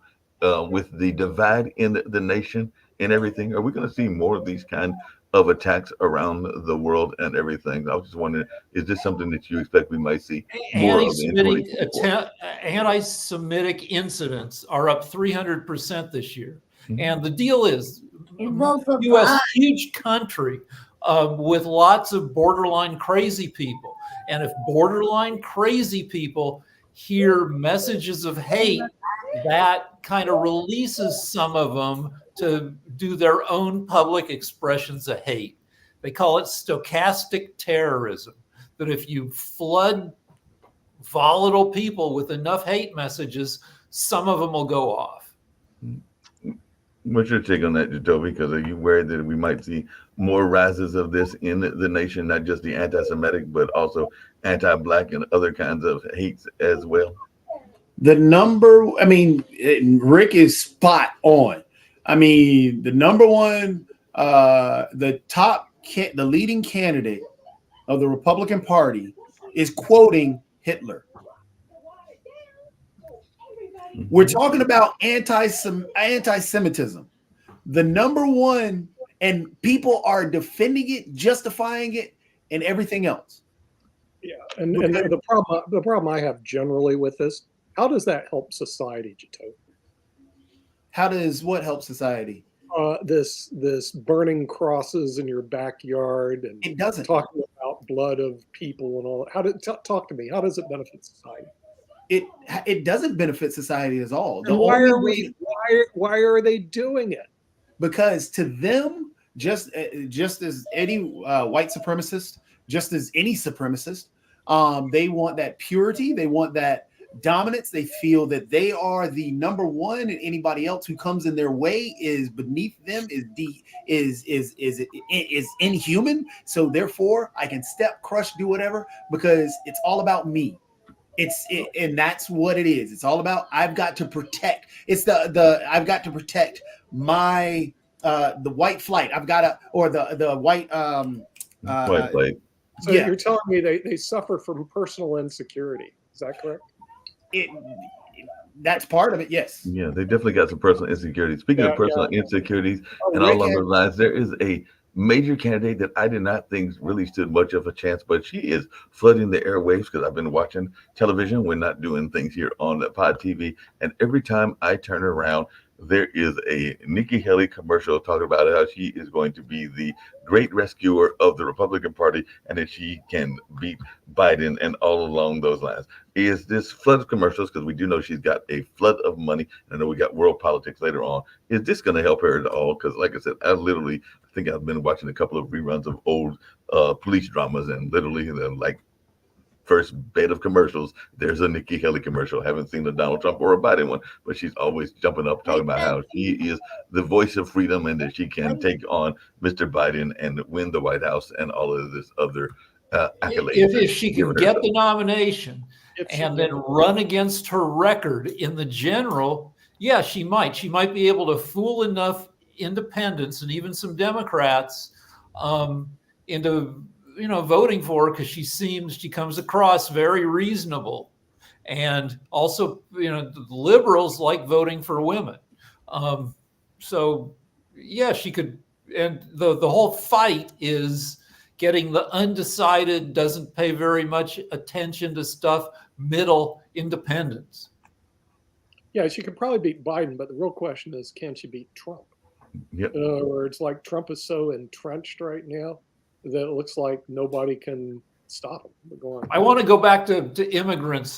with the divide in the nation and everything, are we going to see more of these kind of attacks around the world and everything? I was just wondering, is this something that you expect we might see more of in 2024? Anti-Semitic incidents are up 300% this year. And the deal is, U.S. huge country with lots of borderline crazy people. And if borderline crazy people hear messages of hate, that kind of releases some of them to do their own public expressions of hate. They call it stochastic terrorism, that if you flood volatile people with enough hate messages, some of them will go off. What's your take on that, Jacoby? Because are you worried that we might see more rises of this in the nation, not just the anti-Semitic, but also anti-Black and other kinds of hates as well? The number, I mean, Rick is spot on. I mean, the number one, the leading candidate of the Republican Party is quoting Hitler. We're talking about anti-Semitism. The number one, and people are defending it, justifying it, and everything else. Yeah, and the problem I have generally with this, how does that help society, Jato? How does what help society? This burning crosses in your backyard and it doesn't talking about blood of people and all. Talk to me? How does it benefit society? It doesn't benefit society at all. Why are they doing it? Because to them, just as any white supremacist, just as any supremacist, they want that purity. They want that dominance. They feel that they are the number one, and anybody else who comes in their way is beneath them, is inhuman. So therefore, I can step, crush, do whatever because it's all about me. And that's what it is. It's all about I've got to protect. It's I've got to protect my the white flight. I've got to, or the white white flight. So you're telling me they suffer from personal insecurity. Is that correct? That's part of it, yes. Yeah, they definitely got some personal insecurities. Speaking of personal insecurities and all along those lines, there is a major candidate that I did not think really stood much of a chance, but she is flooding the airwaves because I've been watching television. We're not doing things here on the Pod TV. And every time I turn around, there is a Nikki Haley commercial talking about how she is going to be the great rescuer of the Republican Party and that she can beat Biden and all along those lines. Is this flood of commercials, because we do know she's got a flood of money. I know we got world politics later on. Is this going to help her at all? Because like I said, I think I've been watching a couple of reruns of old police dramas, and literally like first bed of commercials, there's a Nikki Haley commercial. Haven't seen a Donald Trump or a Biden one, but she's always jumping up talking about how she is the voice of freedom and that she can take on Mr. Biden and win the White House and all of this other accolades. If she can get the nomination and then run against her record in the general, yeah, she might. She might be able to fool enough independents and even some Democrats into voting for her because she comes across very reasonable, and also the liberals like voting for women. So yeah, she could. And the whole fight is getting the undecided, doesn't pay very much attention to stuff, middle independents. Yeah, she could probably beat Biden, but the real question is, can she beat Trump? Yep. In other words, like Trump is so entrenched right now that it looks like nobody can stop him. I want to go back to immigrants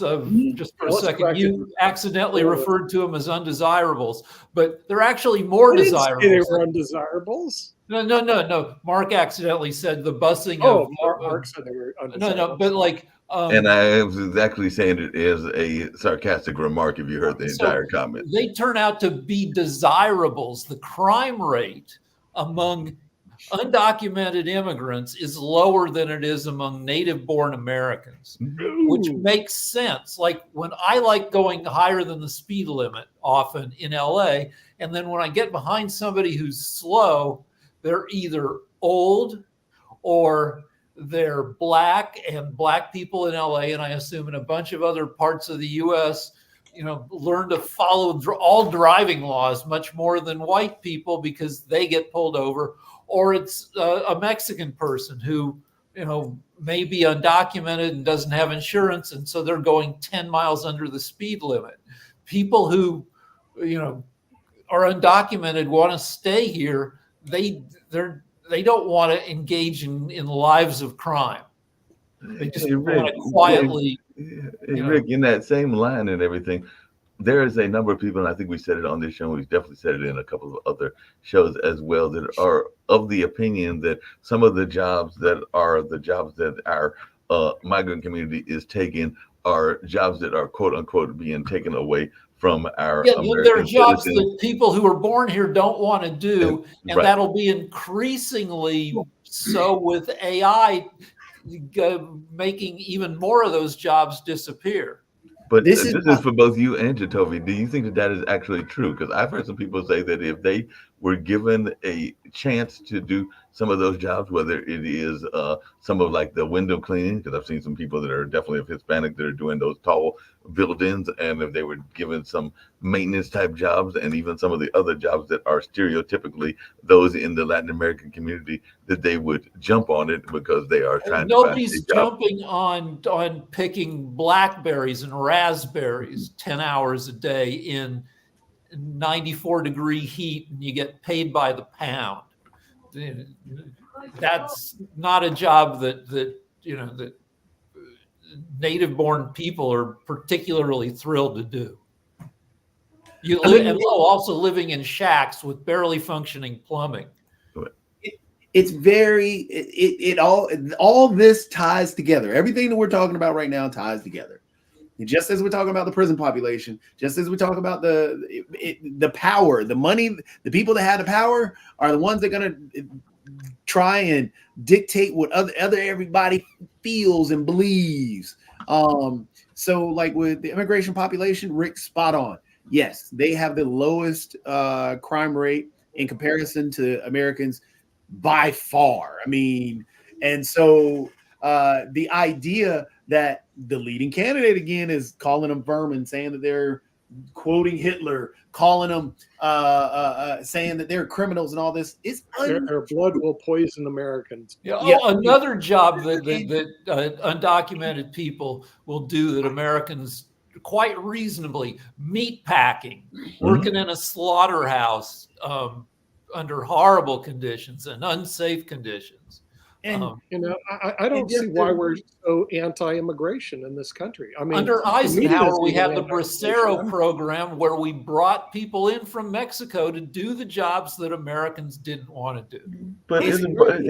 just for a second. You accidentally referred to them as undesirables, but they're actually more desirable. They were undesirables. No. Mark accidentally said the busing of. Mark said they were undesirables. No, but like And I was exactly saying it as a sarcastic remark if you heard the entire comment. They turn out to be desirables. The crime rate among undocumented immigrants is lower than it is among native-born Americans, which makes sense. Like when I like going higher than the speed limit often in LA, and then when I get behind somebody who's slow, they're either old or they're black, and black people in LA, and I assume in a bunch of other parts of the US, learn to follow all driving laws much more than white people because they get pulled over. Or it's a Mexican person who, may be undocumented and doesn't have insurance, and so they're going 10 miles under the speed limit. People who, are undocumented want to stay here. They don't want to engage in lives of crime. They just want to quietly. Rick, in that same line and everything, there is a number of people, and I think we said it on this show, we've definitely said it in a couple of other shows as well, that are of the opinion that some of the jobs that our migrant community is taking are jobs that are quote unquote being taken away from our American they're jobs citizens. that people who are born here don't want to do, and Right. that'll be increasingly so with AI making even more of those jobs disappear. But This this is is for both you and Jacoby. Do you think that is actually true? Because I've heard some people say that if they were given a chance to do some of those jobs, whether it is some of like the window cleaning, because I've seen some people that are definitely of Hispanic that are doing those tall buildings, and if they were given some maintenance type jobs, and even some of the other jobs that are stereotypically those in the Latin American community, that they would jump on it because they are trying Nobody's to find a job. jumping on picking blackberries and raspberries 10 hours a day in 94-degree heat, and you get paid by the pound. That's not a job that native-born people are particularly thrilled to do. And also living in shacks with barely functioning plumbing. It's very all this ties together. Everything that we're talking about right now ties together. And just as we're talking about the prison population, just as we talk about the power, the money, the people that have the power are the ones that are going to try and dictate what other everybody feels and believes. So like with the immigration population, Rick's spot on. Yes, they have the lowest crime rate in comparison to Americans by far. I mean, and so the idea that the leading candidate again is calling them vermin, saying that they're quoting Hitler, calling them saying that they're criminals and all this is Their blood will poison Americans. Another job that undocumented people will do that Americans quite reasonably: meat packing, working in a slaughterhouse under horrible conditions and unsafe conditions. And I don't see why we're so anti-immigration in this country. I mean, under Eisenhower, we had the Bracero program where we brought people in from Mexico to do the jobs that Americans didn't want to do. But isn't part of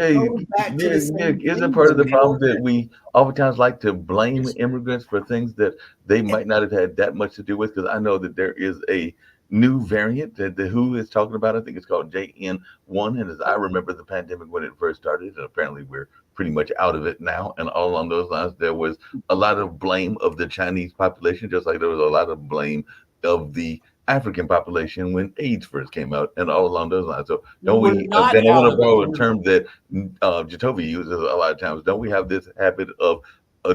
the problem that we oftentimes like to blame immigrants for things that they might not have had that much to do with? Because I know that there is a new variant that the WHO is talking about. I think it's called JN1. And as I remember the pandemic when it first started, and apparently we're pretty much out of it now. And all along those lines, there was a lot of blame of the Chinese population, just like there was a lot of blame of the African population when AIDS first came out, and all along those lines. So don't we? I want to borrow a term that Jacoby uses a lot of times. Don't we have this habit of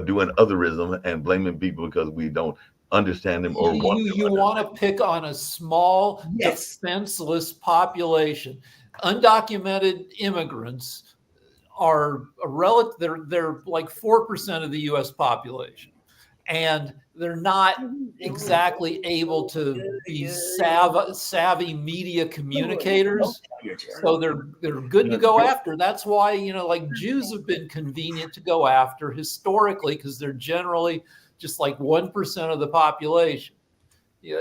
doing otherism and blaming people because we don't understand them or you want to pick on a small, defenseless population? Undocumented immigrants are they're like 4% of the U.S. population, and they're not exactly able to be savvy media communicators. So they're good to go after. That's why like Jews have been convenient to go after historically, because they're generally just like 1% of the population,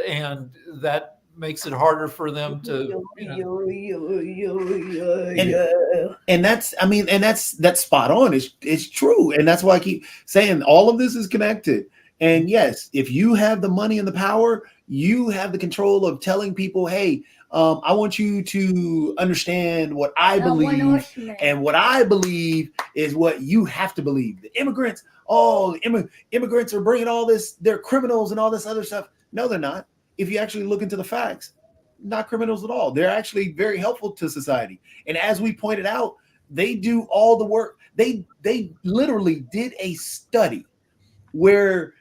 and that makes it harder for them to, and that's, I mean, and that's spot on. It's true, and that's why I keep saying all of this is connected. And yes, if you have the money and the power, you have the control of telling people, hey, I want you to understand what I believe, and what I believe is what you have to believe. The immigrants, immigrants are bringing all this, they're criminals and all this other stuff. No, they're not. If you actually look into the facts, not criminals at all. They're actually very helpful to society. And as we pointed out, they do all the work. They literally did a study where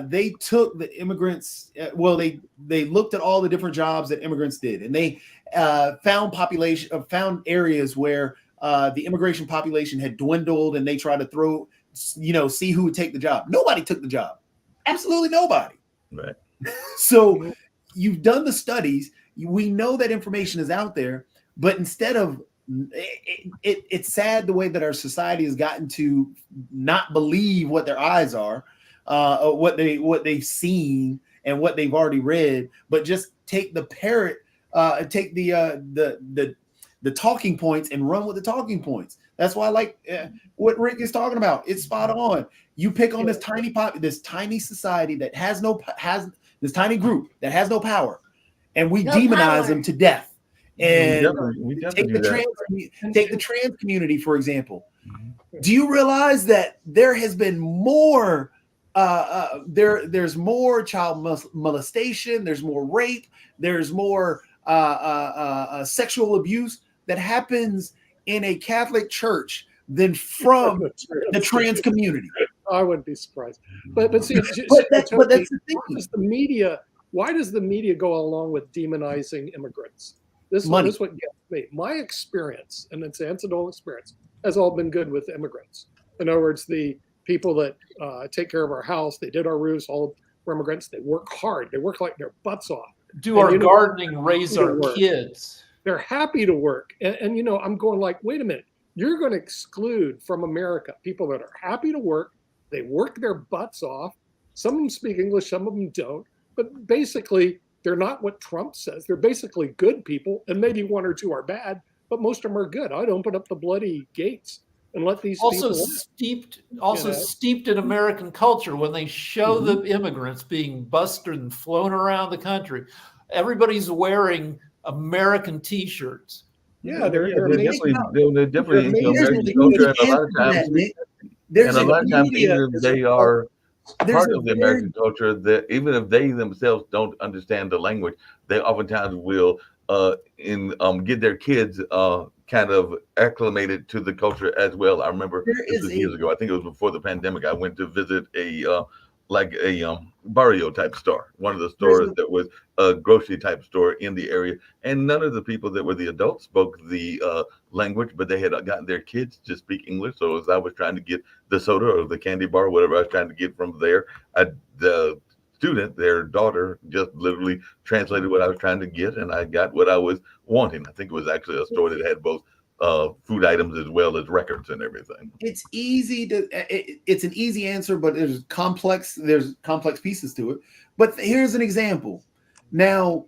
they took the immigrants. They looked at all the different jobs that immigrants did, and they found areas where the immigration population had dwindled, and they tried to see who would take the job. Nobody took the job. Absolutely nobody. Right. So you've done the studies. We know that information is out there, but instead of it's sad the way that our society has gotten to not believe what their eyes are, what they've seen and what they've already read, but just take the talking points and run with the talking points. That's why I like what Rick is talking about. It's spot on. You pick on this tiny society that has this tiny group that has no power, and we demonize them to death. And take the trans community, for example. Do you realize that there has been more there's more child molestation, there's more rape, there's more sexual abuse that happens in a Catholic church than from the trans community? I wouldn't be surprised. But see, that's the thing. Why does the media go along with demonizing immigrants? This is what gets me. My experience, and it's anecdotal experience, has all been good with immigrants. In other words, the people that take care of our house, they did our roofs, all were immigrants. They work hard. They work like their butts off. Do our gardening, raise our kids. They're happy to work. And I'm going like, wait a minute. You're going to exclude from America people that are happy to work. They work their butts off. Some of them speak English, some of them don't. But basically, they're not what Trump says. They're basically good people, and maybe one or two are bad, but most of them are good. I'd open up the bloody gates and let these people steeped in American culture. When they show the immigrants being busted and flown around the country, everybody's wearing American T-shirts. Yeah, they're definitely American culture, and a lot of times, they are part of the American culture. That even if they themselves don't understand the language, they oftentimes will get their kids kind of acclimated to the culture as well. I remember this was years ago. I think it was before the pandemic. I went to visit a barrio type store, one of the stores that was a grocery type store in the area, and none of the people that were the adults spoke the language, but they had gotten their kids to speak English. So as I was trying to get the soda or the candy bar, or whatever I was trying to get from there, the student, their daughter, just literally translated what I was trying to get, and I got what I was wanting. I think it was actually a store that had both food items as well as records and everything. It's an easy answer, but there's complex pieces to it. But here's an example. Now,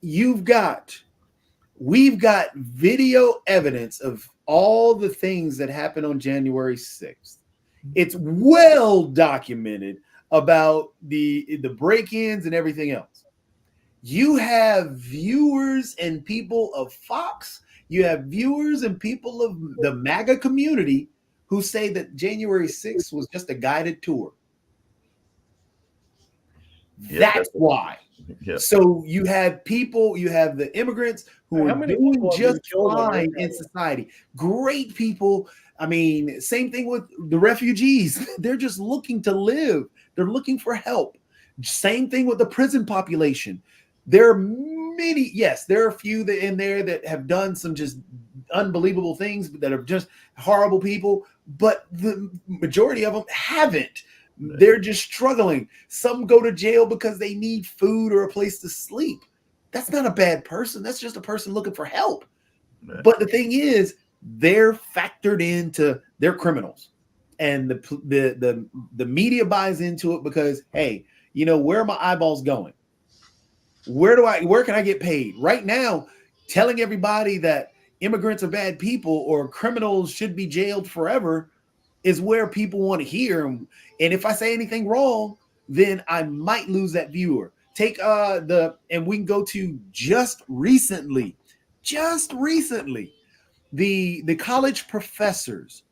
we've got video evidence of all the things that happened on January 6th. It's well documented about the break-ins and everything else. You have viewers and people of Fox. You have viewers and people of the MAGA community who say that January 6th was just a guided tour. That's why. Yeah. So you have the immigrants who are doing just fine in society. Great people. I mean, same thing with the refugees. They're just looking to live. They're looking for help. Same thing with the prison population. There are many, yes, there are a few in there that have done some just unbelievable things that are just horrible people, but the majority of them haven't. They're just struggling. Some go to jail because they need food or a place to sleep. That's not a bad person. That's just a person looking for help. But the thing is, they're factored into, they're criminals. And the media buys into it because, hey, where are my eyeballs going? where can I get paid? Right now, telling everybody that immigrants are bad people or criminals should be jailed forever is where people want to hear. And if I say anything wrong, then I might lose that viewer. Take and we can go to just recently, the college professors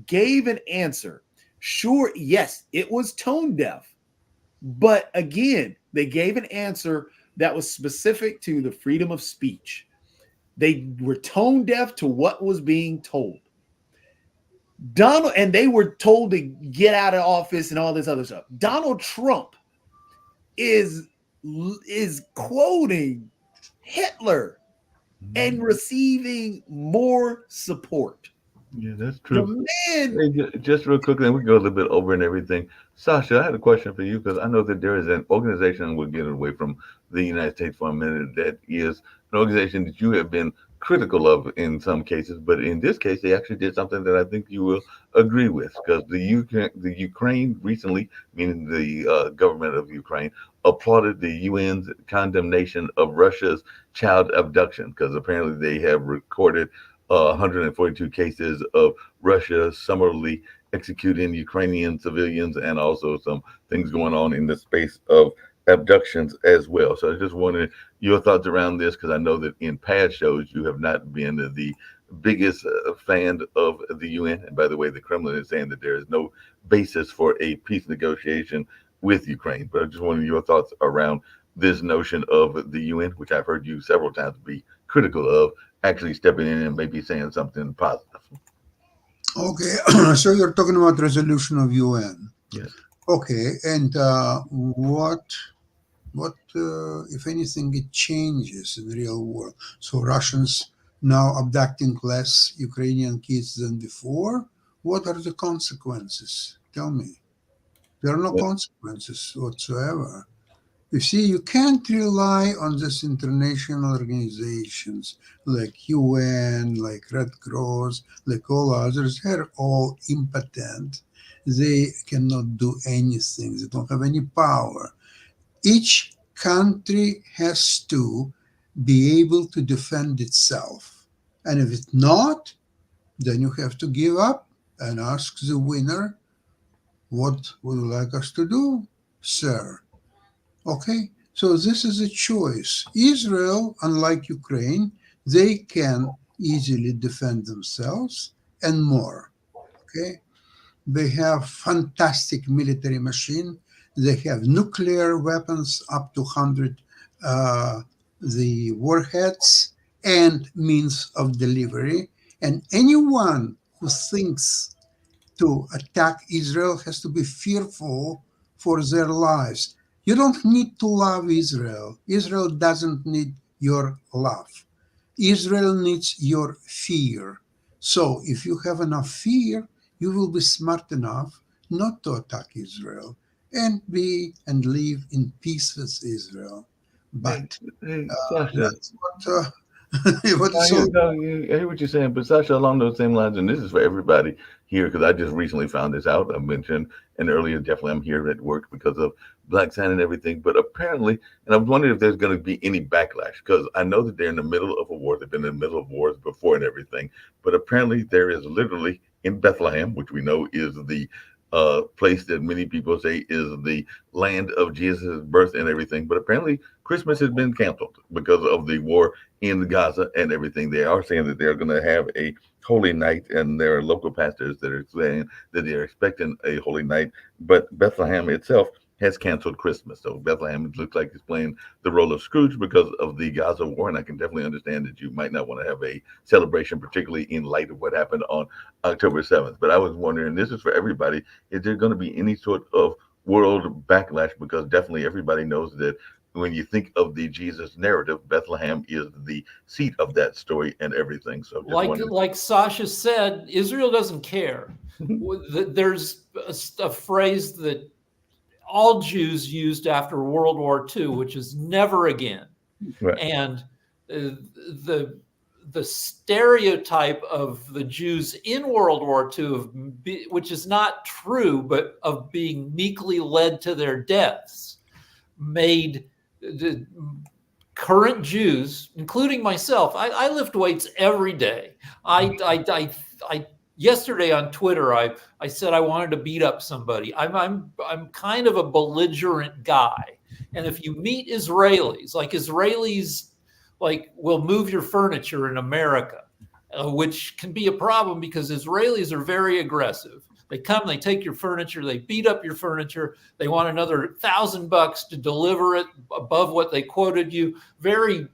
gave an answer. Sure, yes, it was tone deaf, but again, they gave an answer that was specific to the freedom of speech. They were tone deaf to what was being told. Donald, and they were told to get out of office and all this other stuff. Donald Trump is quoting Hitler and receiving more support. Yeah, that's true. The man, Hey, just real quickly, and we go a little bit over and everything. Sasha, I had a question for you because I know that there is an organization, and we'll get away from the United States for a minute, that is an organization that you have been critical of in some cases, but in this case, they actually did something that I think you will agree with, because the Ukraine recently, meaning the government of Ukraine, applauded the UN's condemnation of Russia's child abduction, because apparently they have recorded 142 cases of Russia summarily executing Ukrainian civilians, and also some things going on in the space of abductions as well. So I just wanted your thoughts around this, because I know that in past shows you have not been the biggest fan of the UN. And by the way, the Kremlin is saying that there is no basis for a peace negotiation with Ukraine. But I just wanted your thoughts around this notion of the UN, which I've heard you several times be critical of, actually stepping in and maybe saying something positive. Okay, so you're talking about resolution of UN. Yes. Okay, and what if anything it changes in the real world? So Russians now abducting less Ukrainian kids than before. What are the consequences? Tell me. There are no consequences whatsoever. You see, you can't rely on these international organizations like UN, like Red Cross, like all others. They're all impotent. They cannot do anything. They don't have any power. Each country has to be able to defend itself. And if it's not, then you have to give up and ask the winner, what would you like us to do, sir? Okay, so this is a choice. Israel, unlike Ukraine, they can easily defend themselves and more. Okay, they have fantastic military machine. They have nuclear weapons up to 100 the warheads and means of delivery. And anyone who thinks to attack Israel has to be fearful for their lives. You don't need to love Israel. Israel doesn't need your love. Israel needs your fear. So if you have enough fear, you will be smart enough not to attack Israel and live in peace with Israel. But Sasha, that's what it's all I hear what you're saying, but Sasha, along those same lines, and this is for everybody here, because I just recently found this out. I mentioned, and earlier, definitely I'm here at work because of Black Santa and everything, but apparently, and I was wondering if there's going to be any backlash, because I know that they're in the middle of a war. They've been in the middle of wars before and everything, but apparently there is literally in Bethlehem, which we know is the place that many people say is the land of Jesus' birth and everything, but apparently Christmas has been canceled because of the war in Gaza and everything. They are saying that they're going to have a holy night, and there are local pastors that are saying that they're expecting a holy night, but Bethlehem itself has canceled Christmas. So Bethlehem looks like it's playing the role of Scrooge because of the Gaza war, and I can definitely understand that you might not want to have a celebration, particularly in light of what happened on October 7th. But I was wondering, this is for everybody, is there going to be any sort of world backlash? Because definitely everybody knows that when you think of the Jesus narrative, Bethlehem is the seat of that story and everything. So like Sasha said, Israel doesn't care. There's a phrase that all Jews used after World War II, which is never again. Right. And the stereotype of the Jews in World War II, which is not true, but of being meekly led to their deaths, made the current Jews, including myself, I lift weights every day. I yesterday on Twitter, I said I wanted to beat up somebody. I'm kind of a belligerent guy, and if you meet Israelis like will move your furniture in America, which can be a problem because Israelis are very aggressive. They come, they take your furniture, they beat up your furniture. They want another $1,000 to deliver it above what they quoted you. Very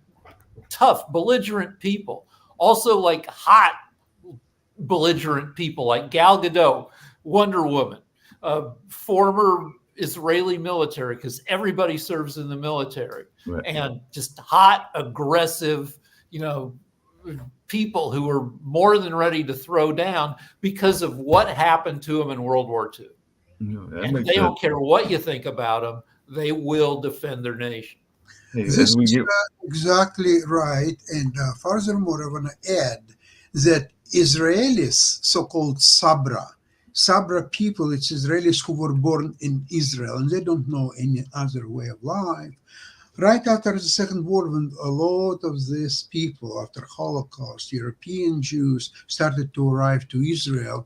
tough, belligerent people. Also, like hot, belligerent people like Gal Gadot, Wonder Woman, former Israeli military, because everybody serves in the military, Right. and just hot, aggressive, people who are more than ready to throw down because of what happened to them in World War II. And they don't care what you think about them. They will defend their nation. This is exactly right. And furthermore, I want to add that Israelis, so-called Sabra people, it's Israelis who were born in Israel, and they don't know any other way of life. Right after the Second World War, when a lot of these people, after Holocaust, European Jews started to arrive to Israel,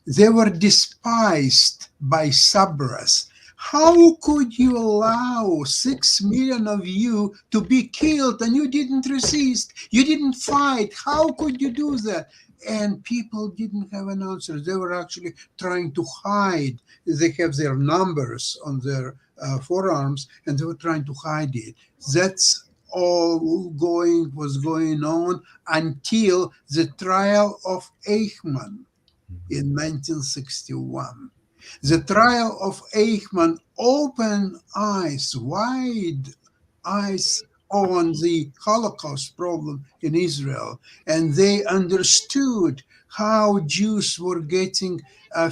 they were despised by Sabras. How could you allow 6 million of you to be killed and you didn't resist? You didn't fight. How could you do that? And people didn't have an answer. They were actually trying to hide. They have their numbers on their forearms, and they were trying to hide it. That's all was going on until the trial of Eichmann in 1961. The trial of Eichmann opened wide eyes on the Holocaust problem in Israel, and they understood how Jews were getting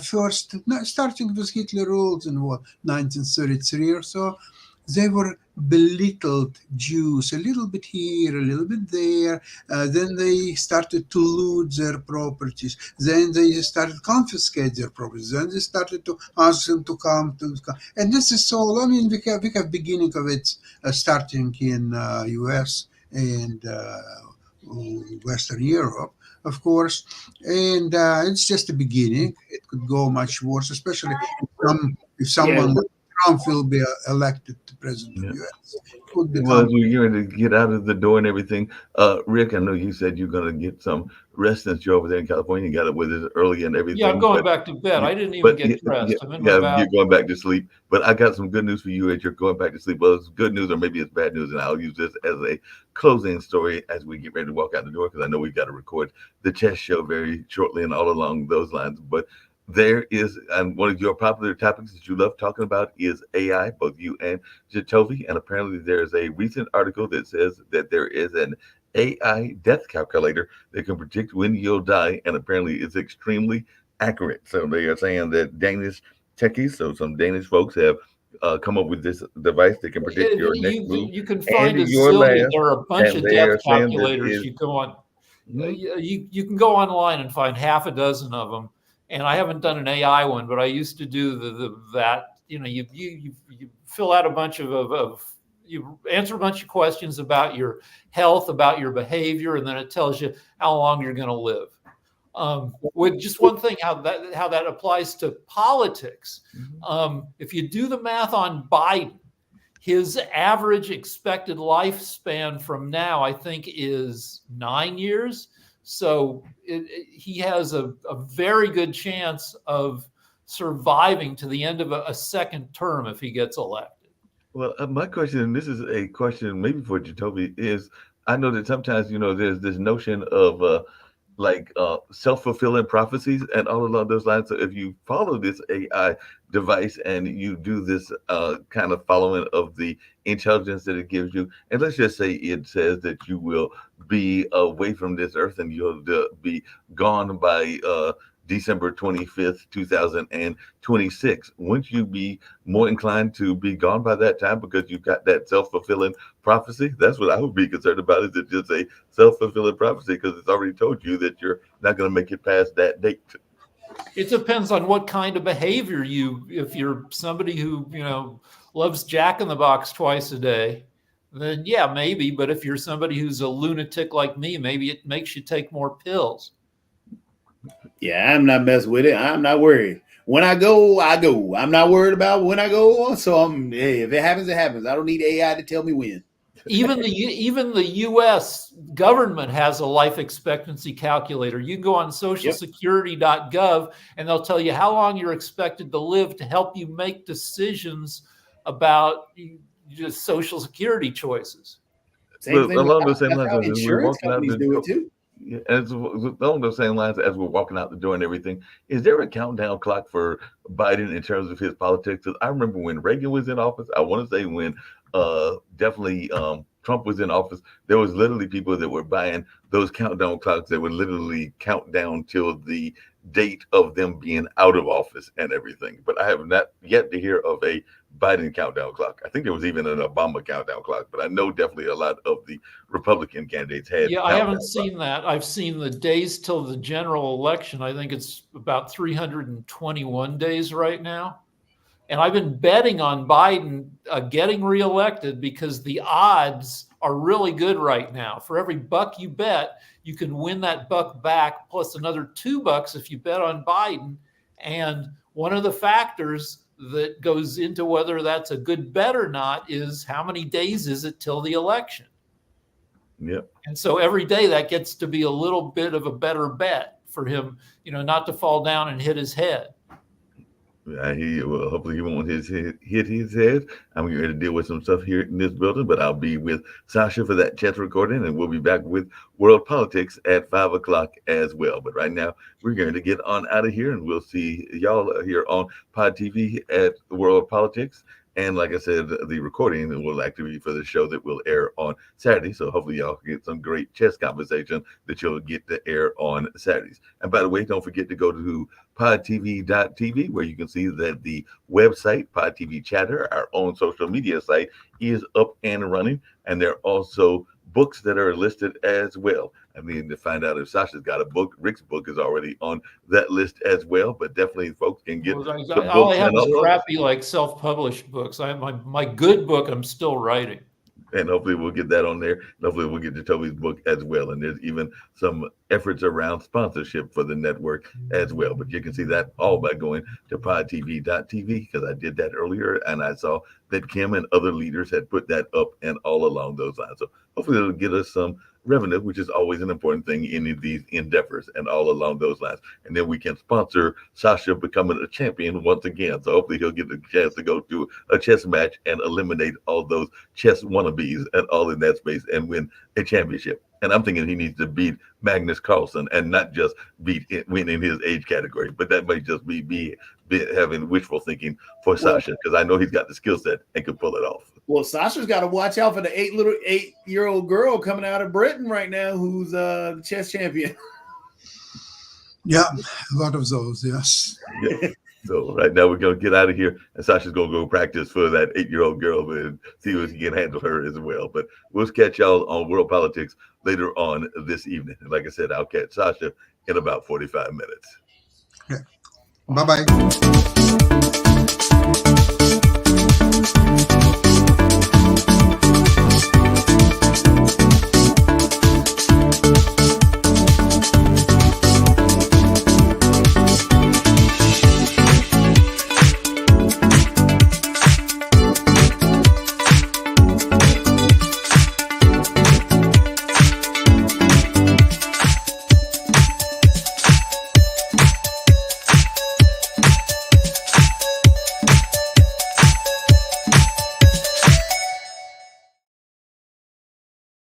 first, starting with Hitler rules in 1933 or so. They were belittled Jews, a little bit here, a little bit there. Then they started to loot their properties. Then they started confiscate their properties. Then they started to ask them to come. And this is all, I mean, we have beginning of it starting in US and Western Europe, of course. And it's just the beginning. It could go much worse, especially if someone like Trump will be elected to president of the U.S. Well, as we're going to get out of the door and everything, Rick, I know you said you're going to get some rest since you're over there in California. You got up with us early and everything. Yeah, I'm going back to bed. I didn't even get dressed. I'm in my bath. You're going back to sleep. But I got some good news for you as you're going back to sleep. Well, it's good news or maybe it's bad news, and I'll use this as a closing story as we get ready to walk out the door, because I know we've got to record the chess show very shortly and all along those lines. But there is, and one of your popular topics that you love talking about is AI, both you and Jatovi. And apparently there's a recent article that says that there is an AI death calculator that can predict when you'll die, and apparently it's extremely accurate. So they are saying that Danish techies, so some Danish folks have come up with this device that can predict your next move. You can find there are a bunch of death calculators. You go on. Mm-hmm. You can go online and find half a dozen of them. And I haven't done an AI one, but I used to do that. You fill out a bunch of you answer a bunch of questions about your health, about your behavior, and then it tells you how long you're going to live. With just one thing, how that applies to politics. If you do the math on Biden, his average expected lifespan from now, I think, is 9 years. So he has a very good chance of surviving to the end of a second term if he gets elected. Well, my question, and this is a question maybe for Jatovi, is I know that sometimes, there's this notion of self-fulfilling prophecies and all along those lines. So if you follow this AI device and you do this kind of following of the intelligence that it gives you, and let's just say it says that you will be away from this earth and you'll be gone by December 25th, 2026. Wouldn't you be more inclined to be gone by that time because you've got that self-fulfilling prophecy? That's what I would be concerned about. Is it just a self-fulfilling prophecy because it's already told you that you're not going to make it past that date? It depends on what kind of behavior if you're somebody who, loves Jack in the Box twice a day, then yeah, maybe. But if you're somebody who's a lunatic like me, maybe it makes you take more pills. Yeah, I'm not messing with it. I'm not worried. When I go, I go. I'm not worried about when I go. So hey, if it happens, it happens. I don't need AI to tell me when. Even the U.S. government has a life expectancy calculator. You can go on socialsecurity.gov and they'll tell you how long you're expected to live to help you make decisions about just Social Security choices. Well, along those same lines, insurance companies do it too. Yeah, as along those same lines, as we're walking out the door and everything, is there a countdown clock for Biden in terms of his politics? 'Cause I remember when Reagan was in office, I want to say when definitely Trump was in office, there was literally people that were buying those countdown clocks that would literally count down till the date of them being out of office and everything. But I have not yet to hear of a Biden countdown clock. I think there was even an Obama countdown clock, but I know definitely a lot of the Republican candidates had. Yeah, I haven't seen that. I've seen the days till the general election. I think it's about 321 days right now. And I've been betting on Biden getting reelected because the odds are really good right now. For every buck you bet, you can win that buck back, plus another $2 if you bet on Biden. And one of the factors that goes into whether that's a good bet or not is how many days is it till the election. Yep. And so every day that gets to be a little bit of a better bet for him, not to fall down and hit his head. Well, hopefully he won't hit his head. I'm going to deal with some stuff here in this building, but I'll be with Sasha for that chat recording, and we'll be back with World Politics at 5 o'clock as well. But right now, we're going to get on out of here, and we'll see y'all here on Pod TV at World Politics. And like I said, the recording will actually be for the show that will air on Saturday. So hopefully y'all can get some great chess conversation that you'll get to air on Saturdays. And by the way, don't forget to go to podtv.tv, where you can see that the website, Pod TV Chatter, our own social media site, is up and running. And there are also books that are listed as well. I mean, to find out if Sasha's got a book, Rick's book is already on that list as well. But definitely, folks can get. All I have is crappy, like self-published books. My good book I'm still writing. And hopefully we'll get that on there. And hopefully we'll get to Toby's book as well. And there's even some efforts around sponsorship for the network as well. But you can see that all by going to podtv.tv, because I did that earlier and I saw that Kim and other leaders had put that up and all along those lines. So hopefully it'll get us some revenue, which is always an important thing in these endeavors and all along those lines. And then we can sponsor Sasha becoming a champion once again. So hopefully he'll get a chance to go to a chess match and eliminate all those chess wannabes and all in that space and win a championship. And I'm thinking he needs to beat Magnus Carlsen and not just win in his age category, but that might just be having wishful thinking for Sasha, because I know he's got the skill set and could pull it off. Well, Sasha's got to watch out for the 8-year-old girl coming out of Britain right now who's the chess champion. Yeah, a lot of those, yes. Yeah. So right now we're going to get out of here, and Sasha's going to go practice for that 8-year-old girl and see if he can handle her as well. But we'll catch y'all on World Politics later on this evening. And like I said, I'll catch Sasha in about 45 minutes. Okay. Bye-bye.